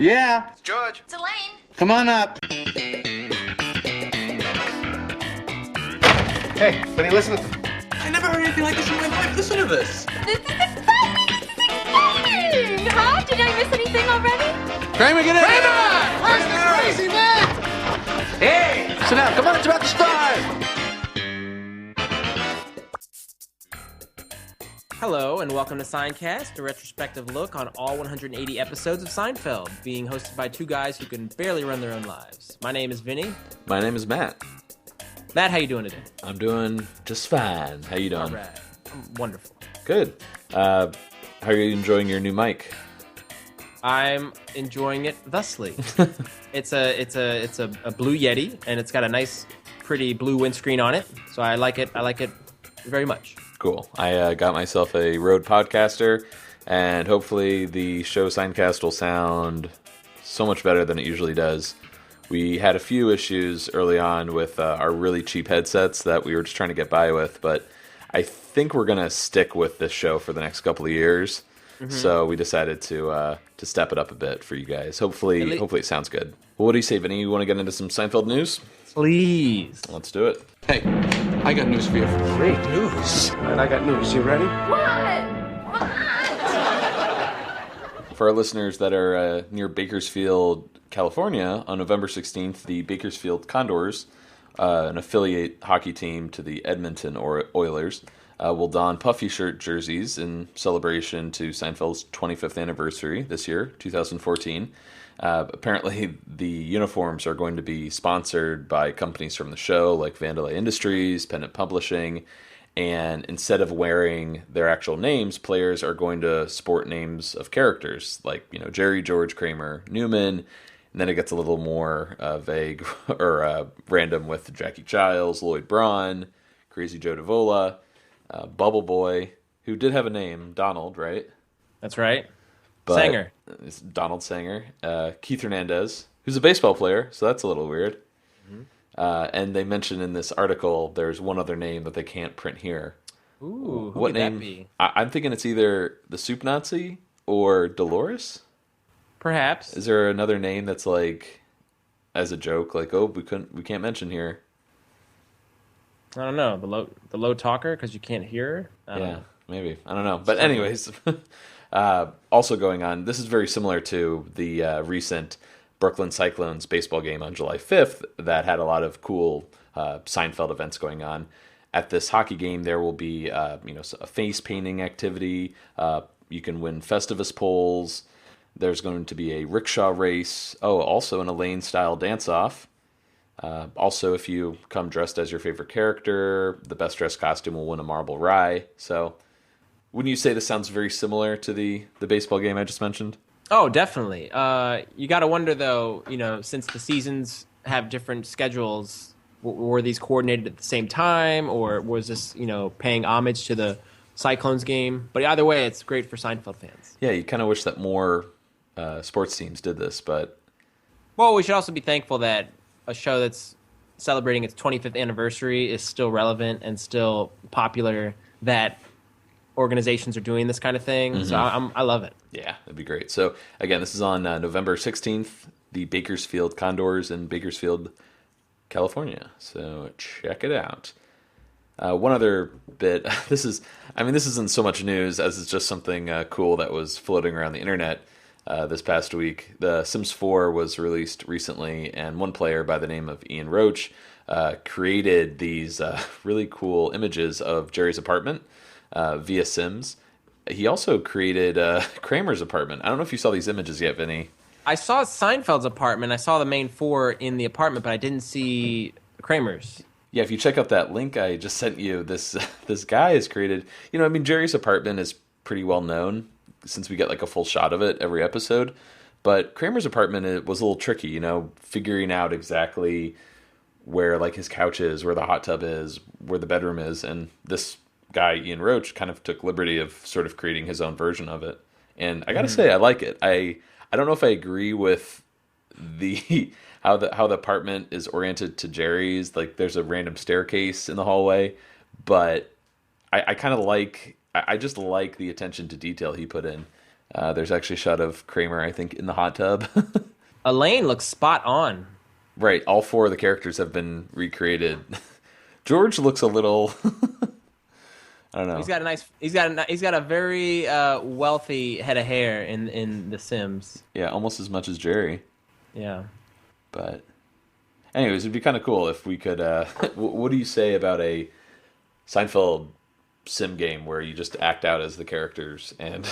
Yeah. It's George. It's Elaine. Come on up. Hey, Vinny, listen to... I never heard anything like this in my life. Listen to this. This is exciting! This is exciting! Huh? Did I miss anything already? Kramer, get in. Kramer! Where's the crazy man? Hey, sit down. Come on, it's about to start. Hello, and welcome to Seincast, a retrospective look on all 180 episodes of Seinfeld, being hosted by two guys who can barely run their own lives. My name is Vinny. My name is Matt. Matt, how you doing today? I'm doing just fine. How you doing? All right. I'm wonderful. Good. How are you enjoying your new mic? I'm enjoying it thusly. It's a blue Yeti, and it's got a nice, pretty blue windscreen on it. So I like it. I like it very much. Cool. I got myself a Rode Podcaster, and hopefully the show Seincast will sound so much better than it usually does. We had a few issues early on with our really cheap headsets that we were just trying to get by with, but I think we're going to stick with this show for the next couple of years. Mm-hmm. So we decided to step it up a bit for you guys. Hopefully it sounds good. Well, what do you say, Vinny? You want to get into some Seinfeld news? Please. Let's do it. Hey, I got news for you. Great news. And I got news. You ready? What? For our listeners that are near Bakersfield, California, on November 16th, the Bakersfield Condors, an affiliate hockey team to the Edmonton Oilers, will don puffy shirt jerseys in celebration to Seinfeld's 25th anniversary this year, 2014. Apparently, the uniforms are going to be sponsored by companies from the show, like Vandalay Industries, Pennant Publishing, and instead of wearing their actual names, players are going to sport names of characters, like, Jerry, George, Kramer, Newman, and then it gets a little more vague or random with Jackie Giles, Lloyd Braun, Crazy Joe Davola, Bubble Boy, who did have a name, Donald, right? That's right. But Sanger. It's Donald Sanger. Keith Hernandez, who's a baseball player, so that's a little weird. Mm-hmm. And they mentioned in this article there's one other name that they can't print here. Ooh, who what could name? that be? I'm thinking it's either the Soup Nazi or Dolores. Perhaps. Is there another name that's like, as a joke, like, oh, we can't mention here? I don't know. The low talker because you can't hear her? I don't know. Maybe. I don't know. But anyways, also going on, this is very similar to the recent Brooklyn Cyclones baseball game on July 5th that had a lot of cool Seinfeld events going on. At this hockey game, there will be a face painting activity. You can win Festivus polls. There's going to be a rickshaw race. Oh, also an Elaine-style dance-off. Also, if you come dressed as your favorite character, the best dressed costume will win a marble rye. So, wouldn't you say this sounds very similar to the baseball game I just mentioned? Oh, definitely. You got to wonder, though, since the seasons have different schedules, were these coordinated at the same time, or was this, paying homage to the Cyclones game? But either way, it's great for Seinfeld fans. Yeah, you kind of wish that more sports teams did this, but... Well, we should also be thankful that a show that's celebrating its 25th anniversary is still relevant and still popular, that organizations are doing this kind of thing. Mm-hmm. So I love it. Yeah, that'd be great. So, again, this is on November 16th, the Bakersfield Condors in Bakersfield, California. So, check it out. One other bit, this isn't so much news as it's just something cool that was floating around the internet this past week. The Sims 4 was released recently, and one player by the name of Ian Roach created these really cool images of Jerry's apartment via Sims. He also created Kramer's apartment. I don't know if you saw these images yet, Vinny. I saw Seinfeld's apartment. I saw the main four in the apartment, but I didn't see Kramer's. Yeah, if you check out that link I just sent you, this guy has created... Jerry's apartment is pretty well known since we get like a full shot of it every episode. But Kramer's apartment was a little tricky, figuring out exactly where like his couch is, where the hot tub is, where the bedroom is. And this guy, Ian Roach, kind of took liberty of sort of creating his own version of it. And I got to say, I like it. I don't know if I agree with the how the apartment is oriented to Jerry's. Like there's a random staircase in the hallway, but I kind of like... I just like the attention to detail he put in. There's actually a shot of Kramer, I think, in the hot tub. Elaine looks spot on. Right, all 4 of the characters have been recreated. George looks a little, I don't know. He's got a very wealthy head of hair in The Sims. Yeah, almost as much as Jerry. Yeah. But anyways, it'd be kind of cool if we could, what do you say about a Seinfeld sim game where you just act out as the characters and...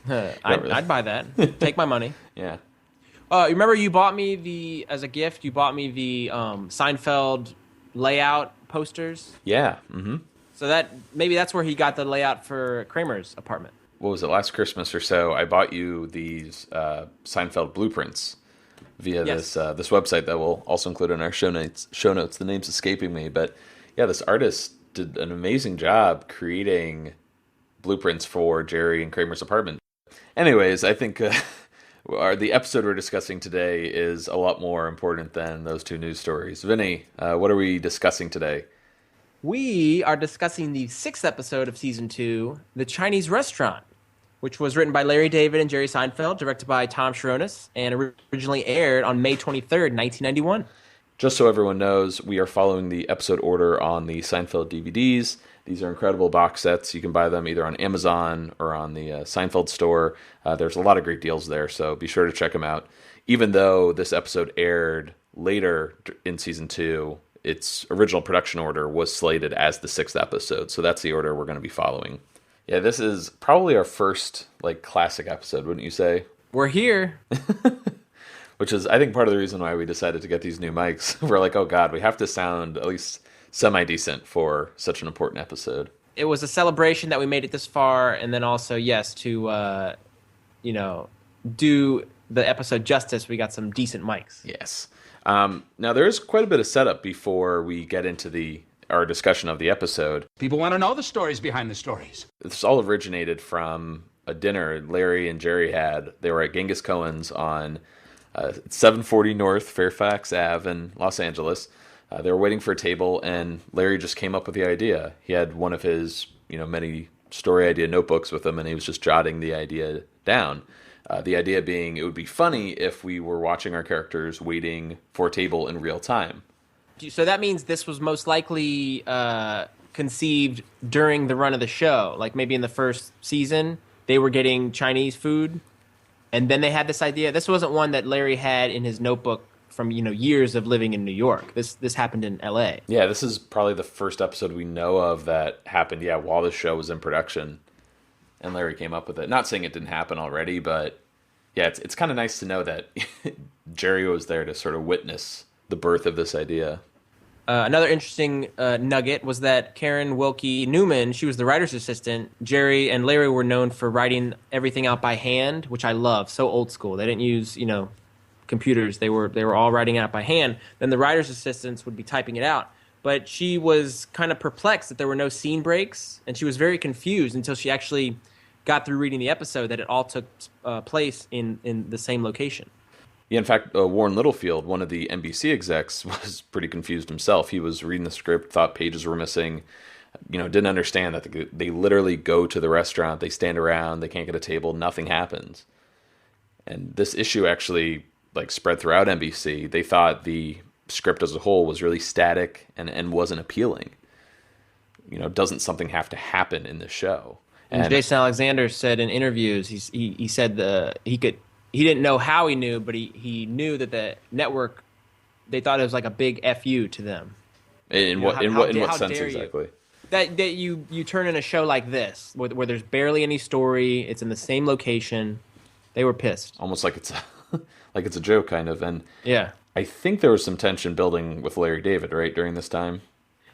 I'd buy that. Take my money. Yeah. Remember you bought me as a gift, you bought me the Seinfeld layout posters? Yeah. Mm-hmm. So maybe that's where he got the layout for Kramer's apartment. What was it, last Christmas or so, I bought you these Seinfeld blueprints via this website that we'll also include in our show notes. The name's escaping me, but yeah, this artist did an amazing job creating blueprints for Jerry and Kramer's apartment. Anyways, I think the episode we're discussing today is a lot more important than those 2 news stories. Vinny, what are we discussing today? We are discussing the 6th episode of Season 2, The Chinese Restaurant, which was written by Larry David and Jerry Seinfeld, directed by Tom Sharonis, and originally aired on May 23rd, 1991. Just so everyone knows, we are following the episode order on the Seinfeld DVDs. These are incredible box sets. You can buy them either on Amazon or on the Seinfeld store. There's a lot of great deals there, so be sure to check them out. Even though this episode aired later in Season 2, its original production order was slated as the 6th episode, so that's the order we're going to be following. Yeah, this is probably our first classic episode, wouldn't you say? We're here. Which is, I think, part of the reason why we decided to get these new mics. We're like, oh God, we have to sound at least semi-decent for such an important episode. It was a celebration that we made it this far, and then also, yes, to, do the episode justice, we got some decent mics. Yes. Now, there is quite a bit of setup before we get into our discussion of the episode. People want to know the stories behind the stories. This all originated from a dinner Larry and Jerry had. They were at Genghis Cohen's on 740 North Fairfax Ave in Los Angeles. They were waiting for a table, and Larry just came up with the idea. He had one of his, many story idea notebooks with him, and he was just jotting the idea down. The idea being, it would be funny if we were watching our characters waiting for a table in real time. So that means this was most likely conceived during the run of the show. Like maybe in the first season, they were getting Chinese food, and then they had this idea. This wasn't one that Larry had in his notebook from years of living in New York. This happened in L.A. Yeah, this is probably the first episode we know of that happened. Yeah, while the show was in production, and Larry came up with it. Not saying it didn't happen already, but yeah, it's kind of nice to know that Jerry was there to sort of witness the birth of this idea. Another interesting nugget was that Karen Wilkie Newman, she was the writer's assistant. Jerry and Larry were known for writing everything out by hand, which I love. So old school. They didn't use, computers. They were all writing it out by hand. Then the writer's assistants would be typing it out. But she was kind of perplexed that there were no scene breaks, and she was very confused until she actually got through reading the episode that it all took place in the same location. Yeah, in fact, Warren Littlefield, one of the NBC execs, was pretty confused himself. He was reading the script, thought pages were missing, didn't understand that they literally go to the restaurant, they stand around, they can't get a table, nothing happens. And this issue actually spread throughout NBC. They thought the script as a whole was really static and wasn't appealing. Doesn't something have to happen in the show? And Jason Alexander said in interviews, he said he didn't know how he knew, but he knew that the network, they thought it was like a big FU to them. In what sense exactly? That you turn in a show like this, where there's barely any story, it's in the same location. They were pissed. Almost like it's it's a joke kind of. And yeah, I think there was some tension building with Larry David, right, during this time.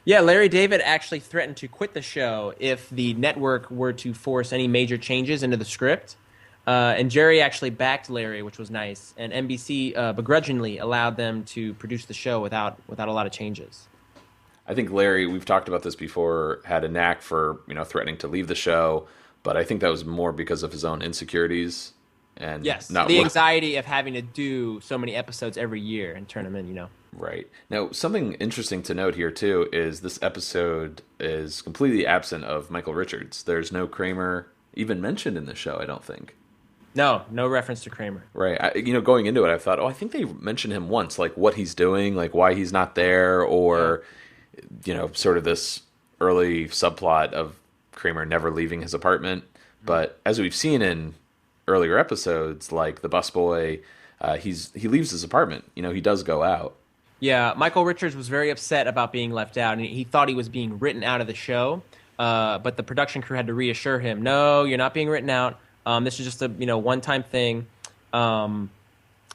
Yeah, Larry David actually threatened to quit the show if the network were to force any major changes into the script. And Jerry actually backed Larry, which was nice. And NBC begrudgingly allowed them to produce the show without a lot of changes. I think Larry, we've talked about this before, had a knack for threatening to leave the show, but I think that was more because of his own insecurities and yes, the anxiety of having to do so many episodes every year and turn them in. Right. Now, something interesting to note here too is this episode is completely absent of Michael Richards. There's no Kramer even mentioned in the show, I don't think. No reference to Kramer. Right. Going into it, I thought, I think they mentioned him once, like what he's doing, like why he's not there, or, sort of this early subplot of Kramer never leaving his apartment. But as we've seen in earlier episodes, like the busboy, he leaves his apartment. He does go out. Yeah, Michael Richards was very upset about being left out, and he thought he was being written out of the show. But the production crew had to reassure him, no, you're not being written out. This is just a one-time thing. And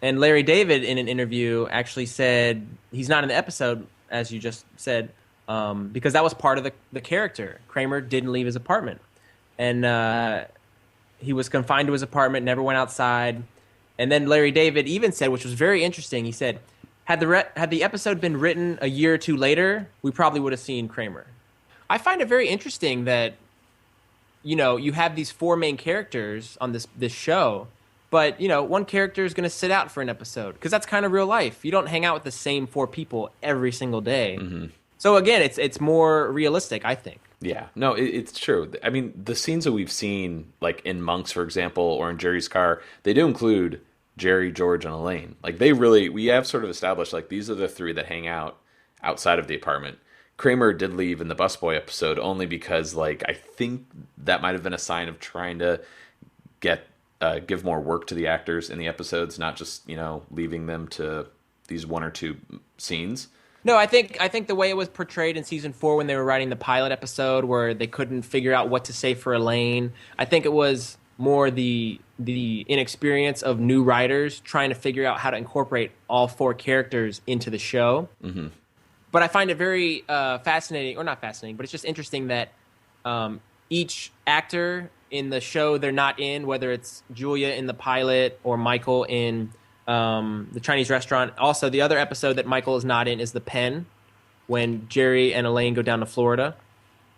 Larry David, in an interview, actually said he's not in the episode, as you just said, because that was part of the character. Kramer didn't leave his apartment. And he was confined to his apartment, never went outside. And then Larry David even said, which was very interesting, he said, had the episode been written a year or two later, we probably would have seen Kramer. I find it very interesting that you have these 4 main characters on this show, but one character is going to sit out for an episode because that's kind of real life. You don't hang out with the same 4 people every single day. Mm-hmm. So again, it's more realistic, I think. Yeah, no, it's true. I mean, the scenes that we've seen, like in Monks, for example, or in Jerry's car, they do include Jerry, George, and Elaine. Like we have sort of established like these are the 3 that hang out outside of the apartment. Kramer did leave in the busboy episode only because, like, I think that might have been a sign of trying to give more work to the actors in the episodes, not just leaving them to these 1 or 2 scenes. No, I think the way it was portrayed in season 4 when they were writing the pilot episode, where they couldn't figure out what to say for Elaine, I think it was more the inexperience of new writers trying to figure out how to incorporate all 4 characters into the show. Mm-hmm. But I find it very fascinating, or not fascinating, but it's just interesting that each actor in the show they're not in, whether it's Julia in the pilot or Michael in the Chinese restaurant. Also, the other episode that Michael is not in is The Pen, when Jerry and Elaine go down to Florida.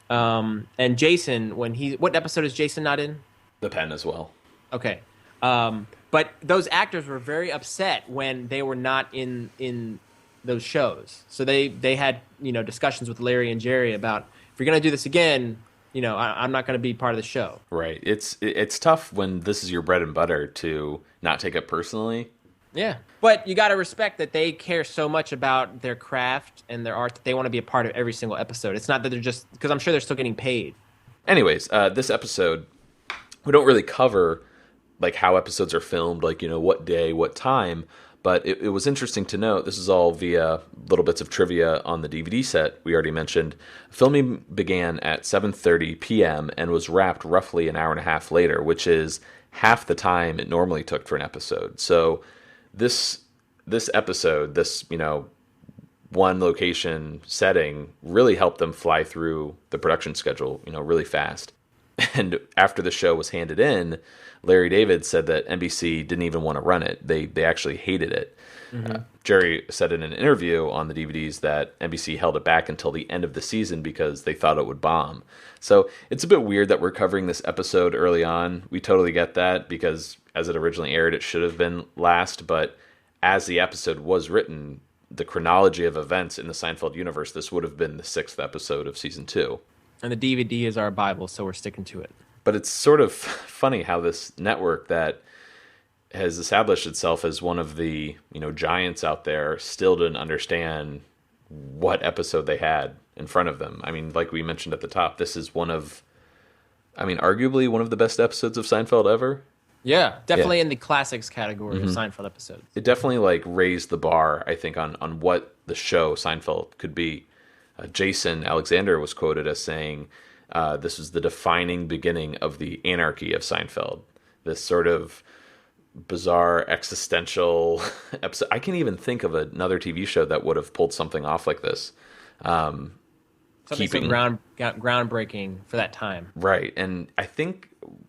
And Jason, what episode is Jason not in? The Pen as well. Okay. But those actors were very upset when they were not in those shows. So they had discussions with Larry and Jerry about, if you're going to do this again, I'm not going to be part of the show. Right. It's tough when this is your bread and butter to not take it personally. Yeah. But you got to respect that they care so much about their craft and their art that they want to be a part of every single episode. It's not that they're just, because I'm sure they're still getting paid. Anyways, this episode, we don't really cover like how episodes are filmed, like, what day, what time. But it was interesting to note, this is all via little bits of trivia on the DVD set we already mentioned. Filming began at 7:30 p.m. and was wrapped roughly an hour and a half later, which is half the time it normally took for an episode. So this episode, this, one location setting really helped them fly through the production schedule, really fast. And after the show was handed in, Larry David said that NBC didn't even want to run it. They actually hated it. Mm-hmm. Jerry said in an interview on the DVDs that NBC held it back until the end of the season because they thought it would bomb. So it's a bit weird that we're covering this episode early on. We totally get that because as it originally aired, it should have been last. But as the episode was written, the chronology of events in the Seinfeld universe, this would have been the 6th episode of season 2. And the DVD is our Bible, so we're sticking to it. But it's sort of funny how this network that has established itself as one of the giants out there still didn't understand what episode they had in front of them. I mean, like we mentioned at the top, this is arguably one of the best episodes of Seinfeld ever. Yeah, definitely in the classics category of Seinfeld episodes. It definitely raised the bar, I think, on what the show Seinfeld could be. Jason Alexander was quoted as saying, this was the defining beginning of the anarchy of Seinfeld. This sort of bizarre existential episode. I can't even think of another TV show that would have pulled something off like this. Something so groundbreaking for that time. Right. And I think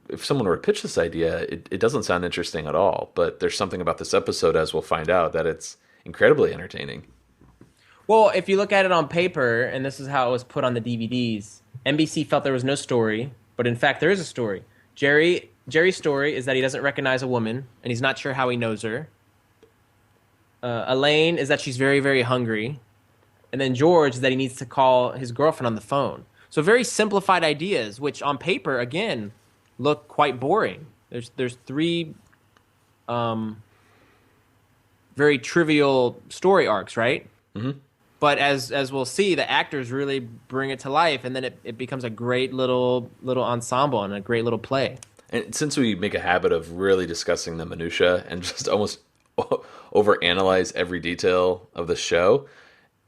if someone were to pitch this idea, it doesn't sound interesting at all. But there's something about this episode, as we'll find out, that it's incredibly entertaining. Well, if you look at it on paper, and this is how it was put on the DVDs, NBC felt there was no story, but in fact there is a story. Jerry's story is that he doesn't recognize a woman, and he's not sure how he knows her. Elaine is that she's very, very hungry. And then George is that he needs to call his girlfriend on the phone. So very simplified ideas, which on paper, again, look quite boring. There's 3 very trivial story arcs, right? Mm-hmm. But as we'll see, the actors really bring it to life, and then it becomes a great little ensemble and a great little play. And since we make a habit of really discussing the minutia and just almost overanalyze every detail of the show,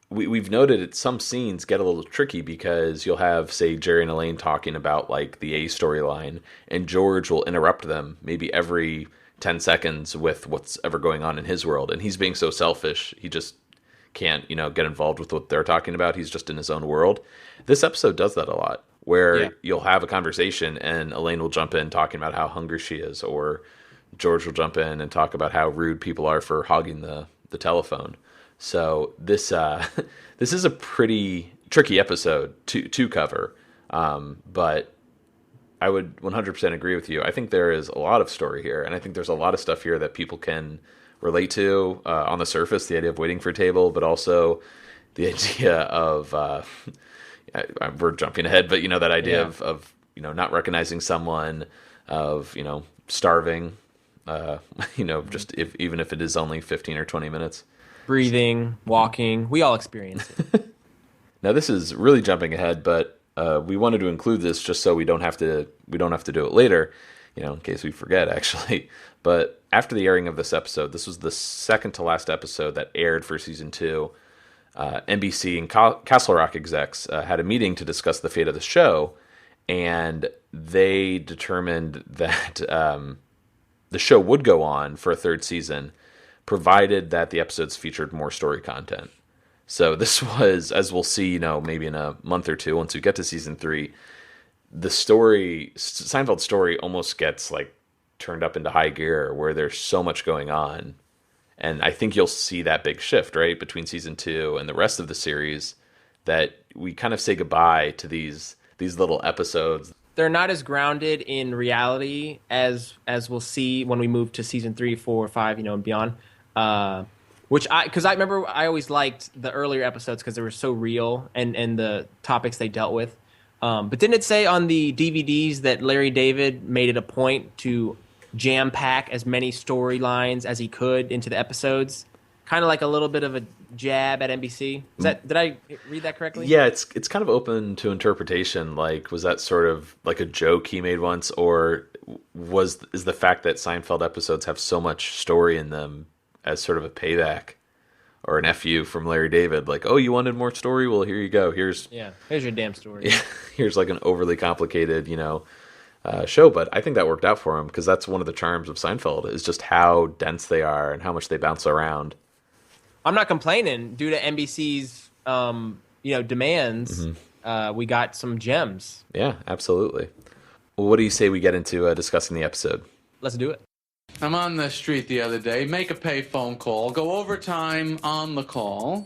we've noted that some scenes get a little tricky because you'll have, say, Jerry and Elaine talking about like the A storyline, and George will interrupt them maybe every 10 seconds with what's ever going on in his world, and he's being so selfish he just can't get involved with what they're talking about. He's just in his own world. This episode does that a lot, where you'll have a conversation and Elaine will jump in talking about how hungry she is, or George will jump in and talk about how rude people are for hogging the telephone. So this this is a pretty tricky episode to cover, but I would 100% agree with you. I think there is a lot of story here, and I think there's a lot of stuff here that people can relate to on the surface, the idea of waiting for a table, but also the idea of we're jumping ahead, but that idea of not recognizing someone, of starving, just even if it is only 15 or 20 minutes. Breathing, walking, we all experience it. Now this is really jumping ahead, but we wanted to include this just so we don't have to do it later, in case we forget actually. But after the airing of this episode, this was the second to last episode that aired for season 2. NBC and Castle Rock execs had a meeting to discuss the fate of the show, and they determined that the show would go on for a third season, provided that the episodes featured more story content. So this was, as we'll see, maybe in a month or two, once we get to season 3, the Seinfeld story almost gets like turned up into high gear, where there's so much going on. And I think you'll see that big shift, right, between season 2 and the rest of the series, that we kind of say goodbye to these little episodes. They're not as grounded in reality as we'll see when we move to season 3, 4, 5, and beyond. Because I remember I always liked the earlier episodes because they were so real and the topics they dealt with. But didn't it say on the DVDs that Larry David made it a point to jam pack as many storylines as he could into the episodes? Kind of like a little bit of a jab at NBC. Did I read that correctly? Yeah, it's kind of open to interpretation. Like, was that sort of like a joke he made once, or is the fact that Seinfeld episodes have so much story in them as sort of a payback or an FU from Larry David? Like, oh, you wanted more story? Well, here you go. Here's your damn story. Here's like an overly complicated, show. But I think that worked out for him, because that's one of the charms of Seinfeld, is just how dense they are and how much they bounce around. I'm not complaining. Due to NBC's, demands, we got some gems. Yeah, absolutely. Well, what do you say we get into discussing the episode? Let's do it. I'm on the street the other day, make a pay phone call, go overtime on the call,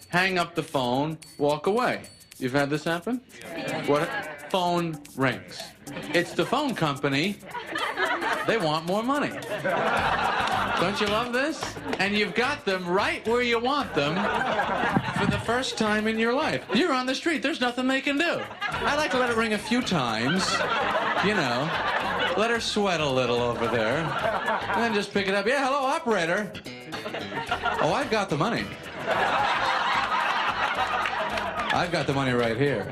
hang up the phone, walk away. You've had this happen? What? Phone rings. It's the phone company. They want more money. Don't you love this? And you've got them right where you want them for the first time in your life. You're on the street. There's nothing they can do. I like to let it ring a few times, let her sweat a little over there, and then just pick it up. Yeah, hello, operator. Oh, I've got the money. I've got the money right here.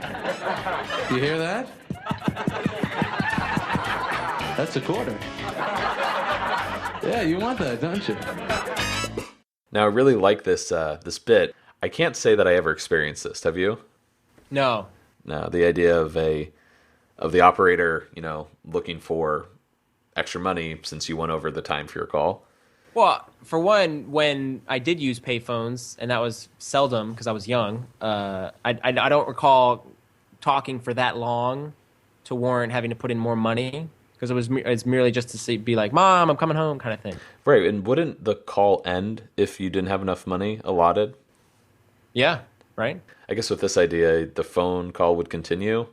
You hear that? That's a quarter. Yeah, you want that, don't you? Now, I really like this bit. I can't say that I ever experienced this. Have you? No. No, the idea of the operator, looking for extra money since you went over the time for your call. Well, for one, when I did use payphones, and that was seldom because I was young, I don't recall talking for that long to warrant having to put in more money, because it's merely just to be like, Mom, I'm coming home, kind of thing. Right, and wouldn't the call end if you didn't have enough money allotted? Yeah, right? I guess with this idea, the phone call would continue?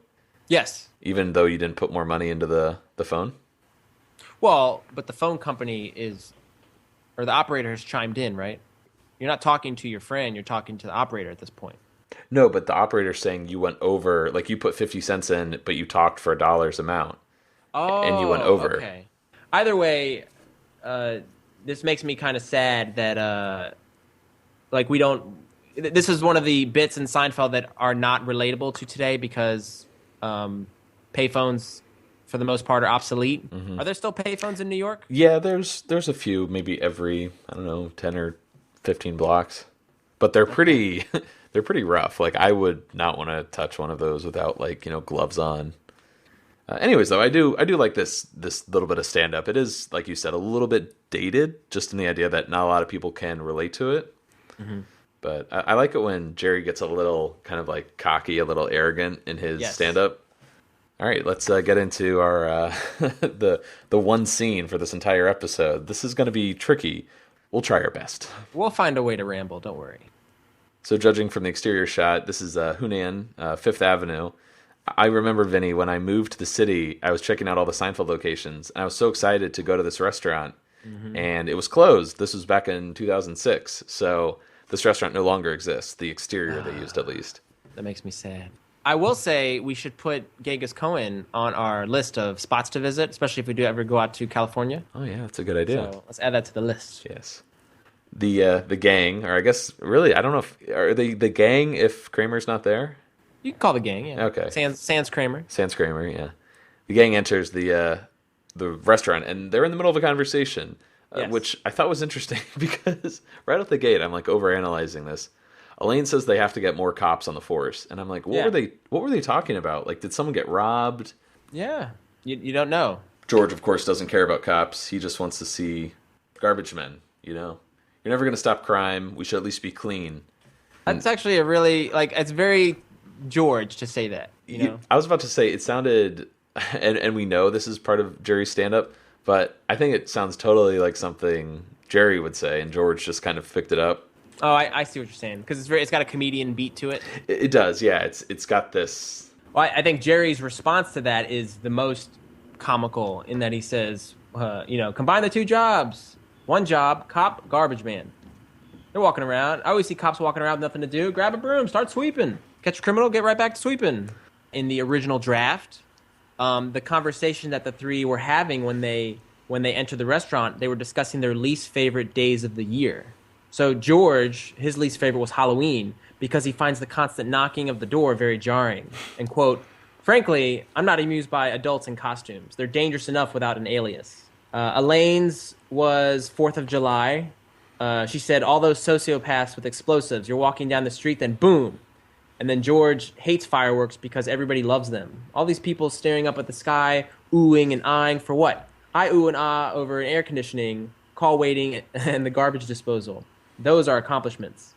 Yes. Even though you didn't put more money into the phone? Well, but the phone company or the operator has chimed in, right? You're not talking to your friend, you're talking to the operator at this point. No, but the operator's saying you went over, like you put 50 cents in, but you talked for $1 amount. Oh, and you went over. Okay. Either way, this makes me kind of sad that like we don't. This is one of the bits in Seinfeld that are not relatable to today because payphones, for the most part, are obsolete. Mm-hmm. Are there still payphones in New York? Yeah, there's a few, maybe every, I don't know, 10 or 15 blocks. But they're pretty they're pretty rough. Like, I would not want to touch one of those without, like, gloves on. Anyways, though, I do like this little bit of stand-up. It is, like you said, a little bit dated, just in the idea that not a lot of people can relate to it. Mm-hmm. But I like it when Jerry gets a little kind of like cocky, a little arrogant in his stand-up. All right, let's get into our the one scene for this entire episode. This is going to be tricky. We'll try our best. We'll find a way to ramble. Don't worry. So, judging from the exterior shot, this is Hunan, Fifth Avenue. I remember, Vinny, when I moved to the city, I was checking out all the Seinfeld locations, and I was so excited to go to this restaurant, and it was closed. This was back in 2006, so this restaurant no longer exists. The exterior they used, at least. That makes me sad. I will say we should put Genghis Cohen on our list of spots to visit, especially if we do ever go out to California. Oh, yeah, that's a good idea. So let's add that to the list. Yes. The gang, or I guess, really, I don't know if... Are they the gang if Kramer's not there? You can call the gang, yeah. Okay. Sans Kramer. Sans Kramer, yeah. The gang enters the restaurant, and they're in the middle of a conversation, which I thought was interesting because right off the gate, I'm like overanalyzing this. Elaine says they have to get more cops on the force, and I'm like, what were they talking about? Like, did someone get robbed? Yeah, you don't know. George, of course, doesn't care about cops. He just wants to see garbage men. You're never going to stop crime. We should at least be clean. That's actually a really it's very George to say that. I was about to say it sounded, and we know this is part of Jerry's stand-up, but I think it sounds totally like something Jerry would say, and George just kind of picked it up. Oh, I see what you're saying because it's got a comedian beat to it. It does, yeah. It's got this. Well, I think Jerry's response to that is the most comical in that he says, combine the two jobs. One job, cop, garbage man. They're walking around. I always see cops walking around with nothing to do. Grab a broom, start sweeping. Catch a criminal, get right back to sweeping. In the original draft, the conversation that the three were having when they entered the restaurant, they were discussing their least favorite days of the year. So George, his least favorite was Halloween because he finds the constant knocking of the door very jarring. And, quote, frankly, I'm not amused by adults in costumes. They're dangerous enough without an alias. Elaine's was 4th of July. She said, all those sociopaths with explosives, you're walking down the street, then boom. And then George hates fireworks because everybody loves them. All these people staring up at the sky, oohing and eyeing for what? I ooh and ah over an air conditioning, call waiting, and the garbage disposal. Those are accomplishments.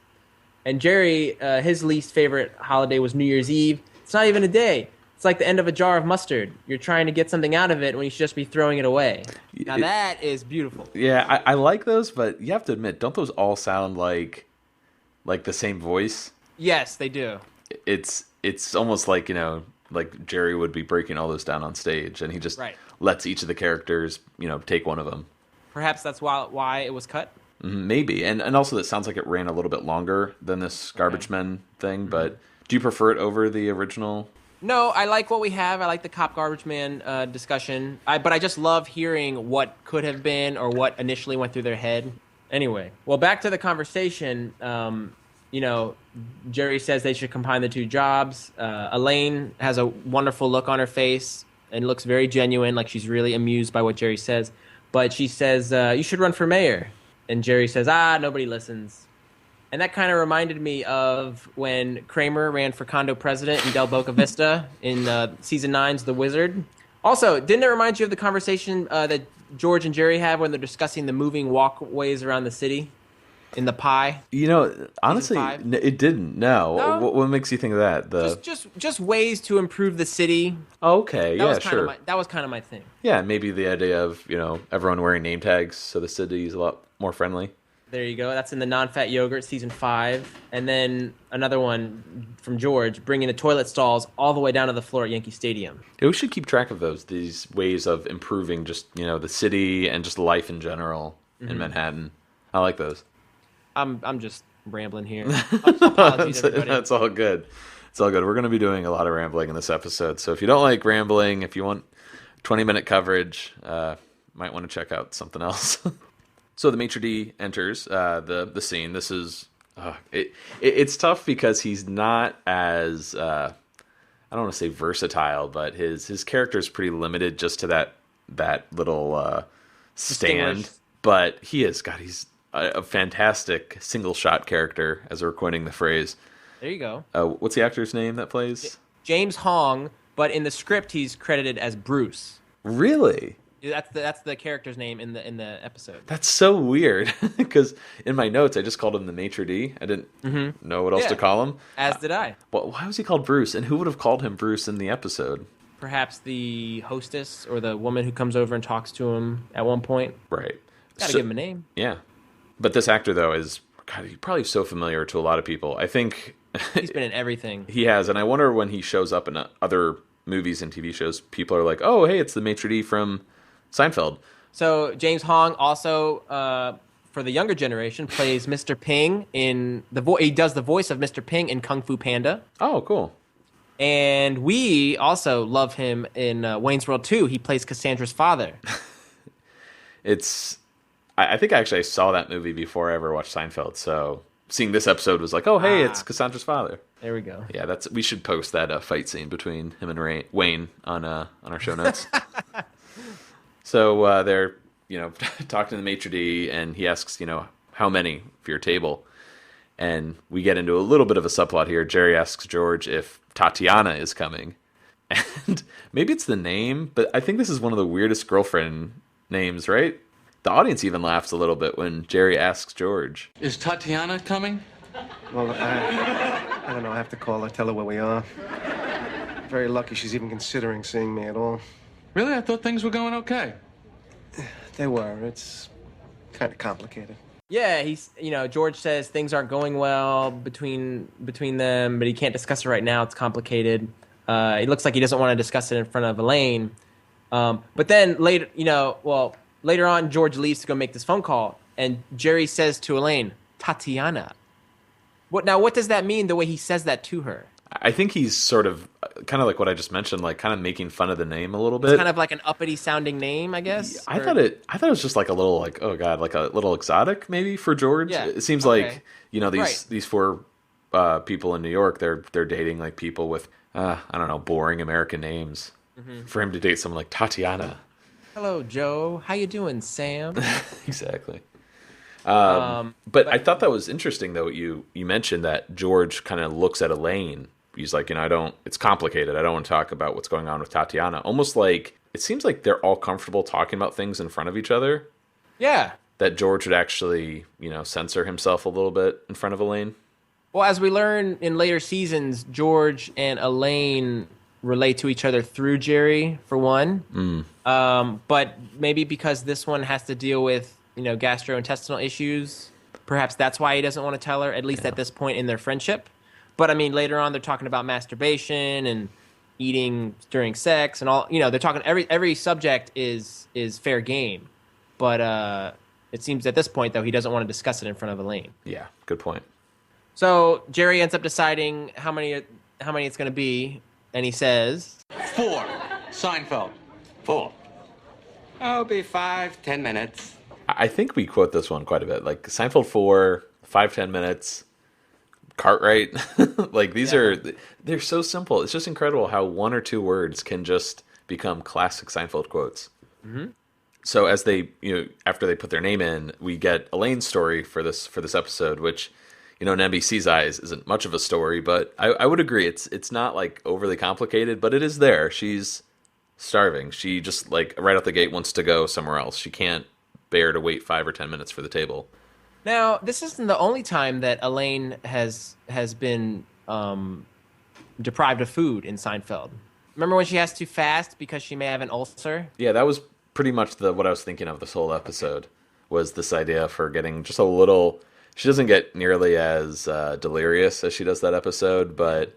And Jerry, his least favorite holiday was New Year's Eve. It's not even a day. It's like the end of a jar of mustard. You're trying to get something out of it when you should just be throwing it away. Now that is beautiful. Yeah, I like those, but you have to admit, don't those all sound like the same voice? Yes, they do. It's almost like, like Jerry would be breaking all those down on stage, and he just lets each of the characters, take one of them. Perhaps that's why it was cut? Maybe. And also it sounds like it ran a little bit longer than this Garbage Men thing, but do you prefer it over the original? No, I like what we have. I like the cop garbage man discussion. But I just love hearing what could have been or what initially went through their head. Anyway, well, back to the conversation. Jerry says they should combine the two jobs. Elaine has a wonderful look on her face and looks very genuine, like she's really amused by what Jerry says. But she says, you should run for mayor. And Jerry says, nobody listens. And that kind of reminded me of when Kramer ran for condo president in Del Boca Vista in season 9's The Wizard. Also, didn't it remind you of the conversation that George and Jerry have when they're discussing the moving walkways around the city in The Pie? Honestly, it didn't. No. What makes you think of that? Just ways to improve the city. Okay, yeah, sure. That was kind of my thing. Yeah, maybe the idea of, everyone wearing name tags so the city is a lot more friendly. There you go. That's in the Non-Fat Yogurt, season 5. And then another one from George, bringing the toilet stalls all the way down to the floor at Yankee Stadium. Yeah, we should keep track of these ways of improving just, the city and just life in general in Manhattan. I like those. I'm just rambling here. Apologies, everybody. That's all good. It's all good. We're going to be doing a lot of rambling in this episode. So if you don't like rambling, if you want 20-minute coverage, might want to check out something else. So the maitre d' enters the scene. This is it's tough because he's not as I don't want to say versatile, but his character is pretty limited just to that little stand. But he's a fantastic single shot character, as we're coining the phrase. There you go. What's the actor's name that plays? James Hong, but in the script he's credited as Bruce. Really? That's the character's name in the episode. That's so weird because in my notes I just called him the maitre d'. I didn't know what else to call him. As did I. Well, why was he called Bruce? And who would have called him Bruce in the episode? Perhaps the hostess or the woman who comes over and talks to him at one point. Right. Gotta give him a name. Yeah. But this actor, though, is he's probably so familiar to a lot of people. I think he's been in everything. He has, and I wonder when he shows up in other movies and TV shows, people are like, "Oh, hey, it's the maitre d' from Seinfeld." So James Hong also, for the younger generation, plays Mr. Ping in he does the voice of Mr. Ping in Kung Fu Panda. Oh, cool. And we also love him in Wayne's World 2. He plays Cassandra's father. I think I saw that movie before I ever watched Seinfeld, so seeing this episode was like, oh, hey, it's Cassandra's father. There we go. Yeah, we should post that fight scene between him and Wayne on our show notes. So they're, talking to the maitre d', and he asks, how many for your table? And we get into a little bit of a subplot here. Jerry asks George if Tatiana is coming. And maybe it's the name, but I think this is one of the weirdest girlfriend names, right? The audience even laughs a little bit when Jerry asks George. Is Tatiana coming? Well, I don't know. I have to call her, tell her where we are. Very lucky she's even considering seeing me at all. Really? I thought things were going okay. They were. It's kind of complicated. Yeah, George says things aren't going well between them, but he can't discuss it right now. It's complicated. It looks like he doesn't want to discuss it in front of Elaine. But then later, later on, George leaves to go make this phone call, and Jerry says to Elaine, Tatiana. What does that mean, the way he says that to her? I think he's sort of, kind of like what I just mentioned, like kind of making fun of the name a little bit. It's kind of like an uppity-sounding name, I guess? I thought it was just like a little, like, oh, God, like a little exotic, maybe, for George. Yeah. It seems like, these four people in New York, they're dating, like, people with, I don't know, boring American names. Mm-hmm. For him to date someone like Tatiana. Hello, Joe. How you doing, Sam? Exactly. But I thought that was interesting, though. You mentioned that George kind of looks at Elaine. He's like, it's complicated. I don't want to talk about what's going on with Tatiana. Almost like, it seems like they're all comfortable talking about things in front of each other. Yeah. That George would actually, censor himself a little bit in front of Elaine. Well, as we learn in later seasons, George and Elaine relate to each other through Jerry, for one. But maybe because this one has to deal with, gastrointestinal issues, perhaps that's why he doesn't want to tell her, at least at this point in their friendship. But, later on they're talking about masturbation and eating during sex and all, they're talking, every subject is fair game. But it seems at this point, though, he doesn't want to discuss it in front of Elaine. Yeah, good point. So Jerry ends up deciding how many it's going to be, and he says 4. Seinfeld. 4. I'll be 5-10 minutes. I think we quote this one quite a bit. Like Seinfeld 4, 5-10 minutes, Cartwright. Like they're so simple. It's just incredible how one or two words can just become classic Seinfeld quotes. Mm-hmm. So as they, after they put their name in, we get Elaine's story for this episode, which, in NBC's eyes isn't much of a story, but I would agree it's not like overly complicated, but it is there. She's starving. She just like right out the gate wants to go somewhere else. She can't bear to wait 5 or 10 minutes for the table. Now, this isn't the only time that Elaine has been deprived of food in Seinfeld. Remember when she has to fast because she may have an ulcer? Yeah, that was pretty much what I was thinking of this whole episode, was this idea for getting just a little. She doesn't get nearly as delirious as she does that episode, but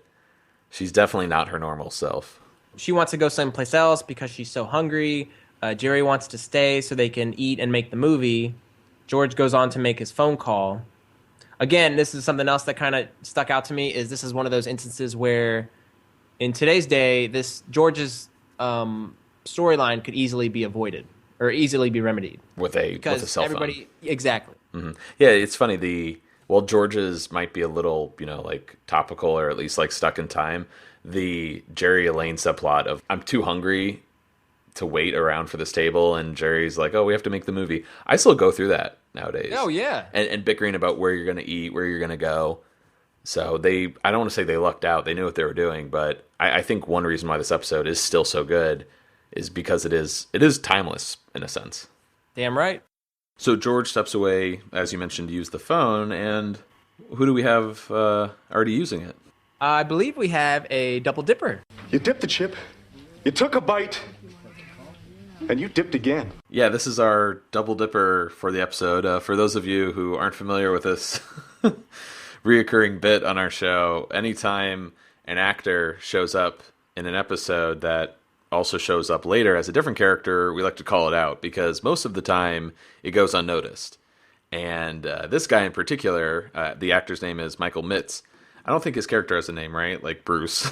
she's definitely not her normal self. She wants to go someplace else because she's so hungry. Jerry wants to stay so they can eat and make the movie. George goes on to make his phone call. Again, this is something else that kind of stuck out to me, is this is one of those instances where in today's day, George's storyline could easily be avoided. or easily be remedied with a cell phone. Exactly. Yeah, it's funny. George's might be a little, like topical or at least like stuck in time. The Jerry Elaine subplot of I'm too hungry to wait around for this table, and Jerry's like, oh, we have to make the movie. I still go through that nowadays. Oh yeah, and bickering about where you're going to eat, where you're going to go. So I don't want to say they lucked out. They knew what they were doing, but I think one reason why this episode is still so good is because it is timeless in a sense. Damn right. So George steps away, as you mentioned, to use the phone, and who do we have already using it? I believe we have a double dipper. You dipped the chip, you took a bite, and you dipped again. Yeah, this is our double dipper for the episode. For those of you who aren't familiar with this reoccurring bit on our show, anytime an actor shows up in an episode that also shows up later as a different character, we like to call it out because most of the time it goes unnoticed. And this guy in particular, the actor's name is Michael Mitz. I don't think his character has a name, right? Like Bruce.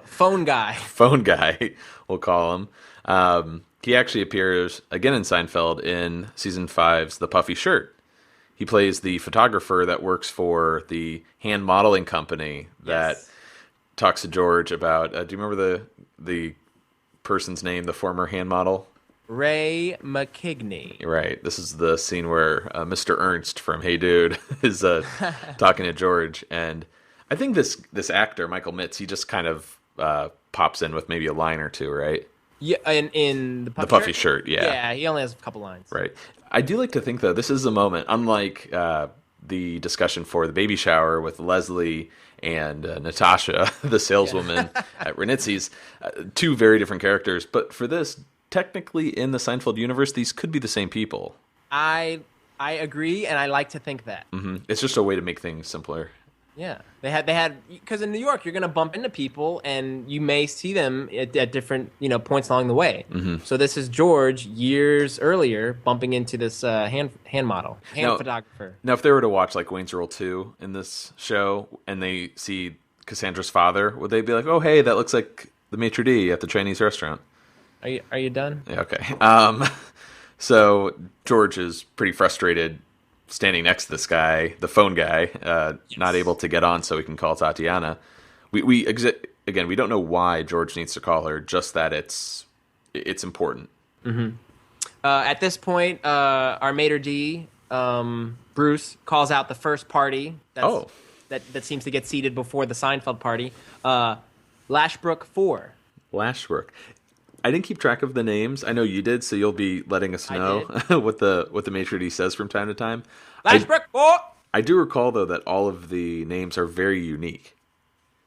Phone guy. Phone guy, we'll call him. He actually appears again in Seinfeld in season 5's The Puffy Shirt. He plays the photographer that works for the hand modeling company that talks to George about. Do you remember the person's name, the former hand model? Ray McKigney. Right. This is the scene where Mr. Ernst from Hey Dude is talking to George, and I think this actor Michael Mitz, he just kind of pops in with maybe a line or two, right? Yeah, in the Puffy shirt. Yeah. Yeah, he only has a couple lines. Right. I do like to think though this is a moment, unlike the discussion for the baby shower with Leslie and Natasha, the saleswoman at Renitzi's, two very different characters. But for this, technically in the Seinfeld universe, these could be the same people. I agree, and I like to think that. Mm-hmm. It's just a way to make things simpler. Yeah, they had because in New York you're gonna bump into people and you may see them at different points along the way. Mm-hmm. So this is George years earlier bumping into this hand photographer. Now, if they were to watch like Wayne's World 2 in this show and they see Cassandra's father, would they be like, "Oh, hey, that looks like the maitre d' at the Chinese restaurant"? Are you done? Yeah, okay. So George is pretty frustrated standing next to this guy, the phone guy, not able to get on so he can call Tatiana. Again, we don't know why George needs to call her, just that it's important. Mm-hmm. At this point, our maitre d', Bruce, calls out the first party that seems to get seated before the Seinfeld party, Lashbrook 4. Lashbrook. I didn't keep track of the names. I know you did, so you'll be letting us know what the maitre d' says from time to time. Lashbrook 4! I do recall, though, that all of the names are very unique.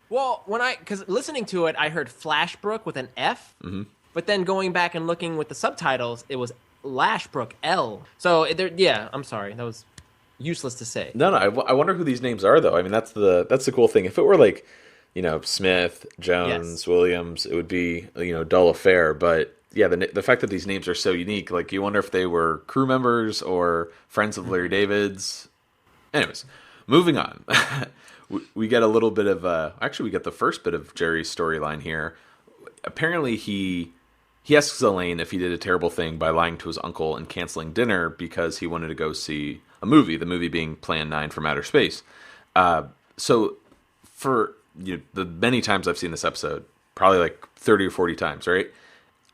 Well, because listening to it, I heard Flashbrook with an F, but then going back and looking with the subtitles, it was Lashbrook L. So, I'm sorry. That was useless to say. No, I wonder who these names are, though. I mean, that's the cool thing. If it were like, Smith, Jones, Williams, it would be, dull affair. But yeah, the fact that these names are so unique, like you wonder if they were crew members or friends of Larry David's. Anyways, moving on. we get a little bit of, actually we get the first bit of Jerry's storyline here. Apparently he asks Elaine if he did a terrible thing by lying to his uncle and canceling dinner because he wanted to go see a movie, the movie being Plan 9 from Outer Space. So for the many times I've seen this episode, probably like 30 or 40 times, right?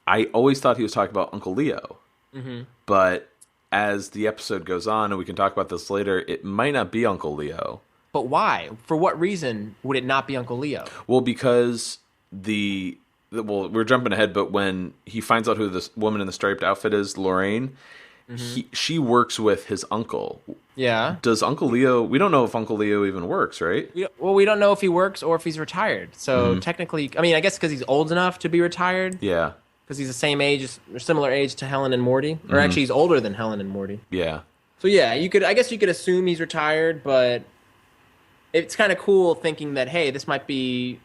I always thought he was talking about Uncle Leo. Mm-hmm. But as the episode goes on, and we can talk about this later, it might not be Uncle Leo. But why? For what reason would it not be Uncle Leo? Well, because we're jumping ahead, but when he finds out who this woman in the striped outfit is, Lorraine, she works with his uncle. Yeah. Does Uncle Leo... We don't know if Uncle Leo even works, right? We don't know if he works or if he's retired. So technically... I mean, I guess because he's old enough to be retired. Yeah. Because he's the same age, or similar age to Helen and Morty. Or actually, he's older than Helen and Morty. Yeah. So yeah, I guess you could assume he's retired, but it's kind of cool thinking that, hey, this might be...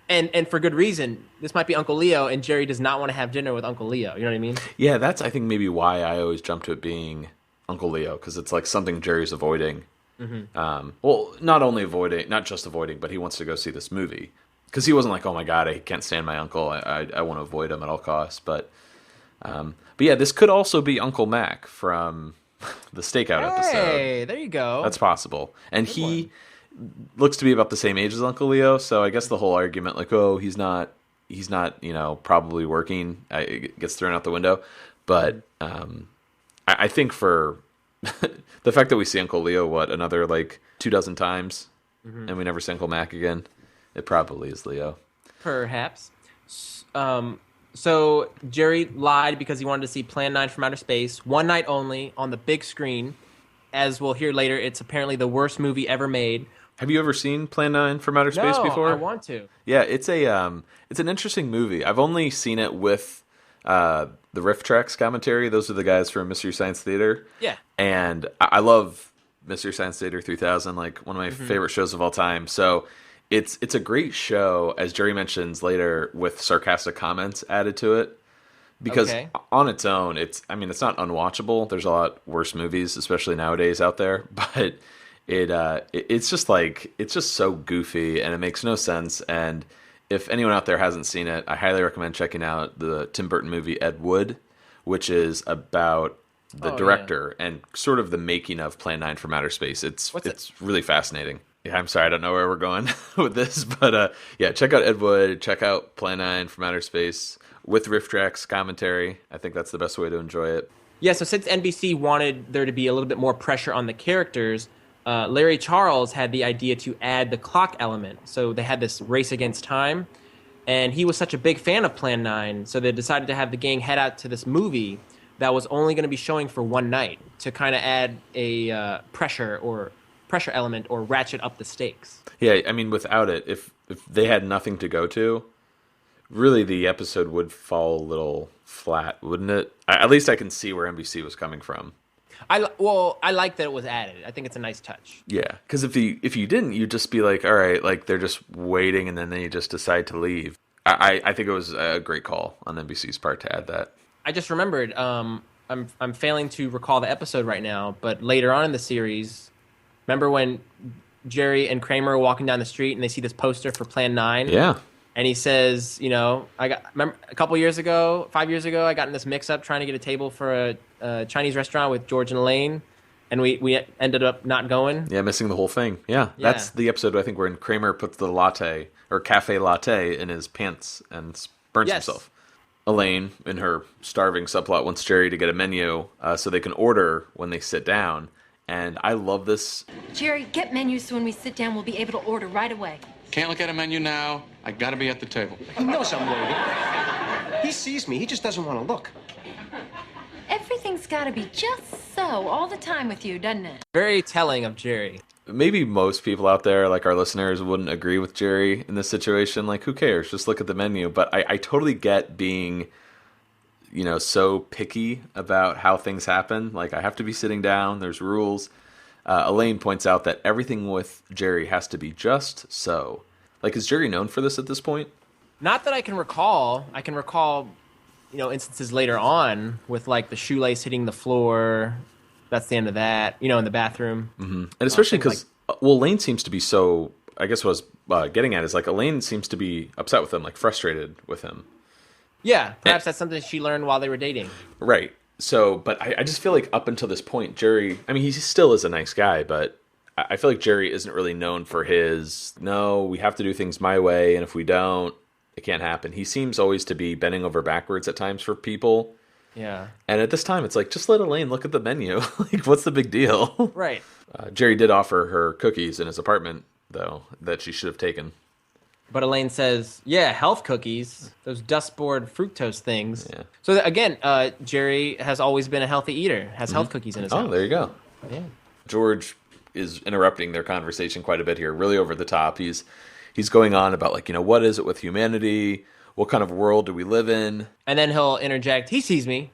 And for good reason, this might be Uncle Leo, and Jerry does not want to have dinner with Uncle Leo. You know what I mean? Yeah, that's, I think, maybe why I always jump to it being Uncle Leo, because it's like something Jerry's avoiding. Mm-hmm. Well, not just avoiding, but he wants to go see this movie. Because he wasn't like, oh my God, I can't stand my uncle. I want to avoid him at all costs. But But yeah, this could also be Uncle Mac from the Stakeout episode. Hey, there you go. That's possible. And he looks to be about the same age as Uncle Leo, so I guess the whole argument, like, oh, he's not, probably working, it gets thrown out the window. But I think for the fact that we see Uncle Leo, another, 24 times, and we never see Uncle Mac again, it probably is Leo. Perhaps. So Jerry lied because he wanted to see Plan 9 from Outer Space, one night only, on the big screen. As we'll hear later, it's apparently the worst movie ever made. Have you ever seen Plan 9 from Outer Space before? I want to. Yeah, it's an interesting movie. I've only seen it with the Riff Tracks commentary. Those are the guys from Mystery Science Theater. Yeah. And I love Mystery Science Theater 3000, one of my favorite shows of all time. So it's a great show, as Jerry mentions later, with sarcastic comments added to it. Because on its own, it's not unwatchable. There's a lot worse movies, especially nowadays, out there. But it's just so goofy, and it makes no sense. And if anyone out there hasn't seen it, I highly recommend checking out the Tim Burton movie Ed Wood, which is about the director and sort of the making of Plan 9 from Outer Space. It's really fascinating. Yeah, I'm sorry, I don't know where we're going with this, but check out Ed Wood, check out Plan 9 from Outer Space with Riff Tracks commentary. I think that's the best way to enjoy it. Yeah, so since NBC wanted there to be a little bit more pressure on the characters, Larry Charles had the idea to add the clock element. So they had this race against time, and he was such a big fan of Plan 9, so they decided to have the gang head out to this movie that was only going to be showing for one night to kind of add a pressure element or ratchet up the stakes. Yeah, without it, if they had nothing to go to, really the episode would fall a little flat, wouldn't it? At least I can see where NBC was coming from. I like that it was added. I think it's a nice touch. Yeah, because if you didn't, you'd just be like, all right, they're just waiting, and then they just decide to leave. I think it was a great call on NBC's part to add that. I just remembered. I'm failing to recall the episode right now, but later on in the series, remember when Jerry and Kramer are walking down the street and they see this poster for Plan 9? Yeah. And he says, remember a couple years ago, 5 years ago, I got in this mix-up trying to get a table for a Chinese restaurant with George and Elaine, and we ended up not going. Yeah, missing the whole thing. Yeah, that's the episode, I think, where Kramer puts the latte, or cafe latte, in his pants and burns himself. Elaine, in her starving subplot, wants Jerry to get a menu so they can order when they sit down. And I love this. Jerry, get menus so when we sit down, we'll be able to order right away. Can't look at a menu now. I gotta be at the table. He knows I'm waiting. He sees me. He just doesn't want to look. Everything's got to be just so all the time with you, doesn't it? Very telling of Jerry. Maybe most people out there, like our listeners, wouldn't agree with Jerry in this situation. Like, who cares? Just look at the menu. But I totally get being, so picky about how things happen. Like, I have to be sitting down. There's rules. Elaine points out that everything with Jerry has to be just so. Like, is Jerry known for this at this point? Not that I can recall. I can recall, instances later on with, the shoelace hitting the floor. That's the end of that, in the bathroom. Mm-hmm. And especially because, Elaine seems to be so, I guess what I was getting at is, Elaine seems to be upset with him, frustrated with him. Yeah, perhaps that's something she learned while they were dating. Right. So, but I just feel like up until this point, Jerry, he still is a nice guy, but I feel like Jerry isn't really known for his, no, we have to do things my way, and if we don't, it can't happen. He seems always to be bending over backwards at times for people. Yeah. And at this time, it's just let Elaine look at the menu. What's the big deal? Right. Jerry did offer her cookies in his apartment, though, that she should have taken. But Elaine says, yeah, health cookies, those dustboard fructose things. Yeah. So again, Jerry has always been a healthy eater, has health cookies in his house. Oh, there you go. Yeah. George is interrupting their conversation quite a bit here, really over the top. He's going on about, what is it with humanity? What kind of world do we live in? And then he'll interject, he sees me.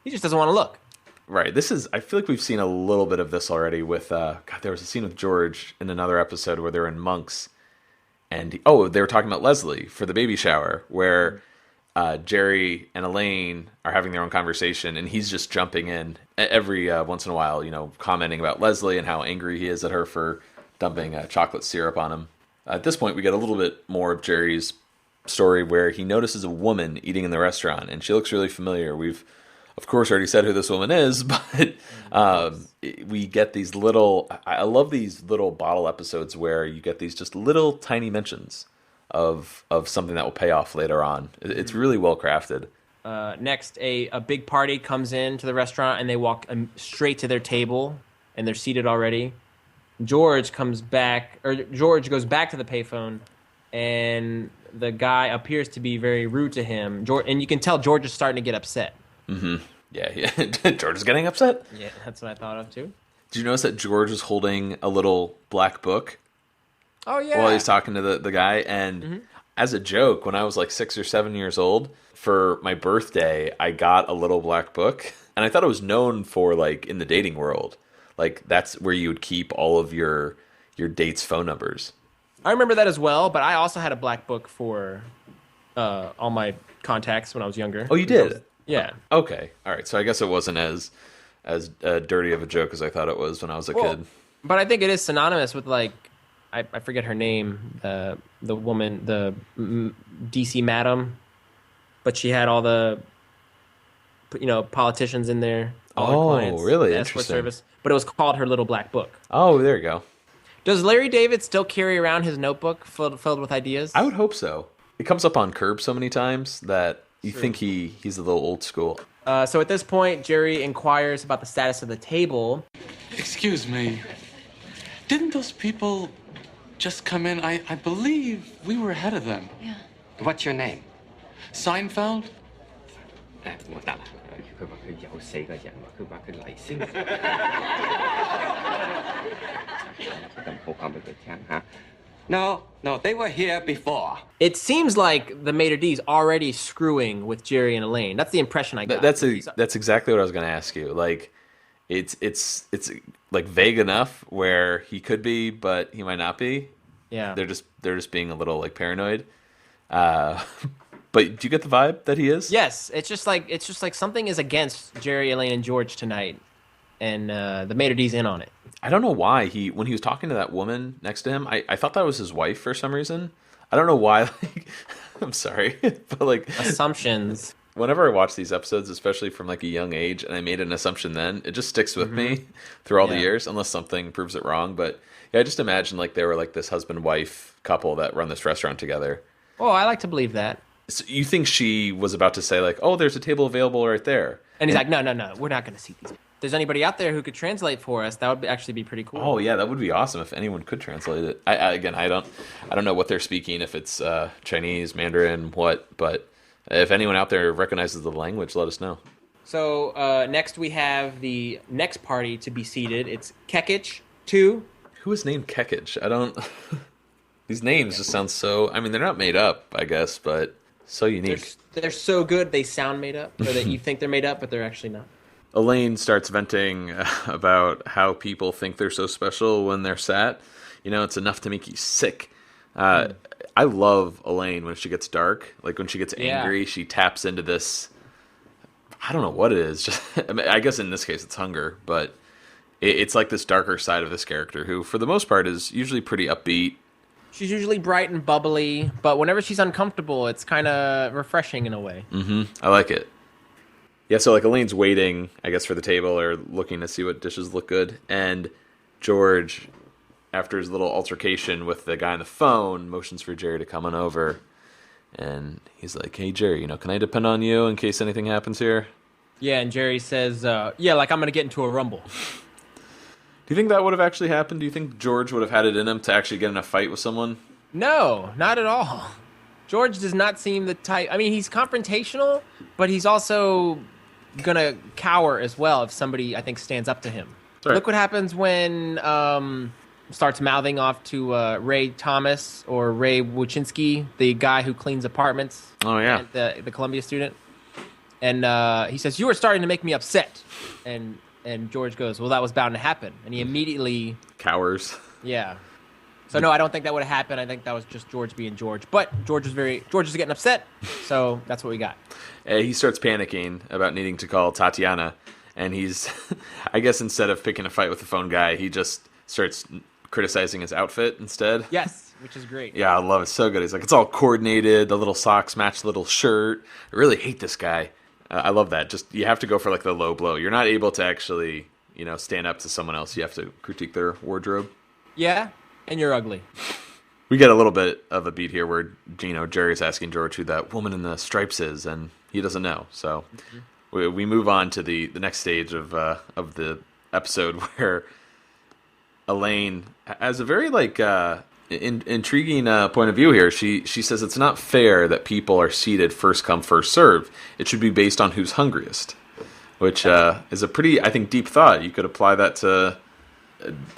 He just doesn't want to look. Right. I feel like we've seen a little bit of this already with, there was a scene with George in another episode where they're in Monks. And, they were talking about Leslie for the baby shower, where Jerry and Elaine are having their own conversation, and he's just jumping in every once in a while, commenting about Leslie and how angry he is at her for dumping chocolate syrup on him. At this point, we get a little bit more of Jerry's story where he notices a woman eating in the restaurant, and she looks really familiar. We've, of course, already said who this woman is, but we get these little... I love these little bottle episodes where you get these just little tiny mentions of something that will pay off later on. It's really well crafted. Next, a big party comes into the restaurant, and they walk straight to their table, and they're seated already. George goes back to the payphone, and the guy appears to be very rude to him. And you can tell George is starting to get upset. Mm-hmm. Yeah. George is getting upset? Yeah, that's what I thought of, too. Did you notice that George is holding a little black book? Oh, yeah. While he's talking to the guy, and as a joke, when I was like 6 or 7 years old, for my birthday, I got a little black book, and I thought it was known for, like, in the dating world. Like, that's where you would keep all of your date's phone numbers. I remember that as well, but I also had a black book for all my contacts when I was younger. Oh, you did? Yeah. Okay. All right. So I guess it wasn't as dirty of a joke as I thought it was when I was a kid. But I think it is synonymous with, like, I forget her name, the woman, the DC madam, but she had all the, politicians in there. All her clients, really? The escort service. But it was called her little black book. Oh, there you go. Does Larry David still carry around his notebook filled with ideas? I would hope so. It comes up on Curb so many times that you think he's a little old school. So at this point, Jerry inquires about the status of the table. Excuse me. Didn't those people just come in? I believe we were ahead of them. Yeah. What's your name? Seinfeld? 我得啦，佢話佢有4個人，佢話佢嚟先。咁好講俾佢聽嚇。No, they were here before. It seems like the maitre d's already screwing with Jerry and Elaine. That's the impression I got. That's exactly what I was going to ask you. Like, it's like vague enough where he could be, but he might not be. Yeah. They're just being a little like paranoid. But do you get the vibe that he is? Yes, it's just like something is against Jerry, Elaine, and George tonight, and the maitre d's in on it. I don't know why when he was talking to that woman next to him, I thought that was his wife for some reason. I don't know why. Like, I'm sorry, but like assumptions. Whenever I watch these episodes, especially from like a young age, and I made an assumption then, it just sticks with me through all the years, unless something proves it wrong. But yeah, I just imagine like they were like this husband-wife couple that run this restaurant together. Oh, I like to believe that. So you think she was about to say like, "Oh, there's a table available right there," and he's like, "No, we're not going to see these. If there's anybody out there who could translate for us, that would actually be pretty cool." Oh yeah, that would be awesome if anyone could translate it. I don't know what they're speaking, if it's Chinese, Mandarin, what, but if anyone out there recognizes the language, let us know. So next we have the next party to be seated. It's Kekich 2. Who is named Kekich? I don't. These names just sound so. I mean, they're not made up, I guess, but so unique. They're so good they sound made up, or that you think they're made up, but they're actually not. Elaine starts venting about how people think they're so special when they're sat. It's enough to make you sick. I love Elaine when she gets dark. Like when she gets angry, she taps into this. I don't know what it is. Just, I guess in this case it's hunger, but it's like this darker side of this character who, for the most part, is usually pretty upbeat. She's usually bright and bubbly, but whenever she's uncomfortable, it's kind of refreshing in a way. Mm-hmm. I like it. Yeah, so like Elaine's waiting, I guess, for the table or looking to see what dishes look good. And George, after his little altercation with the guy on the phone, motions for Jerry to come on over. And he's like, "Hey, Jerry, can I depend on you in case anything happens here?" Yeah, and Jerry says, yeah, like I'm going to get into a rumble. Do you think that would have actually happened? Do you think George would have had it in him to actually get in a fight with someone? No, not at all. George does not seem the type. I mean, he's confrontational, but he's also going to cower as well if somebody, I think, stands up to him. Right. Look what happens when starts mouthing off to Ray Thomas or Ray Wojcinski, the guy who cleans apartments. Oh, yeah. The Columbia student. And he says, "You are starting to make me upset." And George goes, "Well, that was bound to happen." And he immediately cowers. Yeah. So no, I don't think that would have happened. I think that was just George being George. But George is getting upset. So that's what we got. He starts panicking about needing to call Tatiana, and he's, I guess, instead of picking a fight with the phone guy, he just starts criticizing his outfit instead. Yes, which is great. Yeah, I love it. So good. He's like, it's all coordinated. The little socks match the little shirt. I really hate this guy. I love that. Just you have to go for like the low blow. You're not able to actually, stand up to someone else. You have to critique their wardrobe. Yeah, and you're ugly. We get a little bit of a beat here where, Jerry's asking George who that woman in the stripes is, and he doesn't know. So we move on to the next stage of the episode where Elaine has a very intriguing point of view here. She says it's not fair that people are seated first come first serve. It should be based on who's hungriest, which is a pretty, I think, deep thought. You could apply that to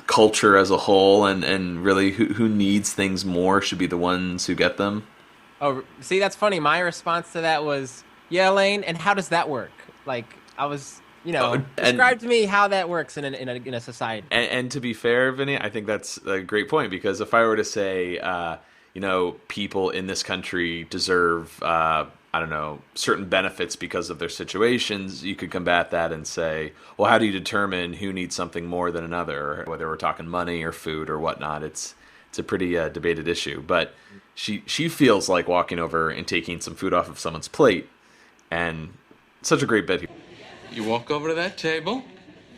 culture as a whole, and really who needs things more should be the ones who get them. Oh, see, that's funny. My response to that was, yeah, Elaine, and how does that work? Like, I was, describe to me how that works in a society. And to be fair, Vinny, I think that's a great point, because if I were to say, people in this country deserve, certain benefits because of their situations, you could combat that and say, well, how do you determine who needs something more than another? Whether we're talking money or food or whatnot, it's a pretty debated issue. But she feels like walking over and taking some food off of someone's plate, and such a great bit here. You walk over to that table,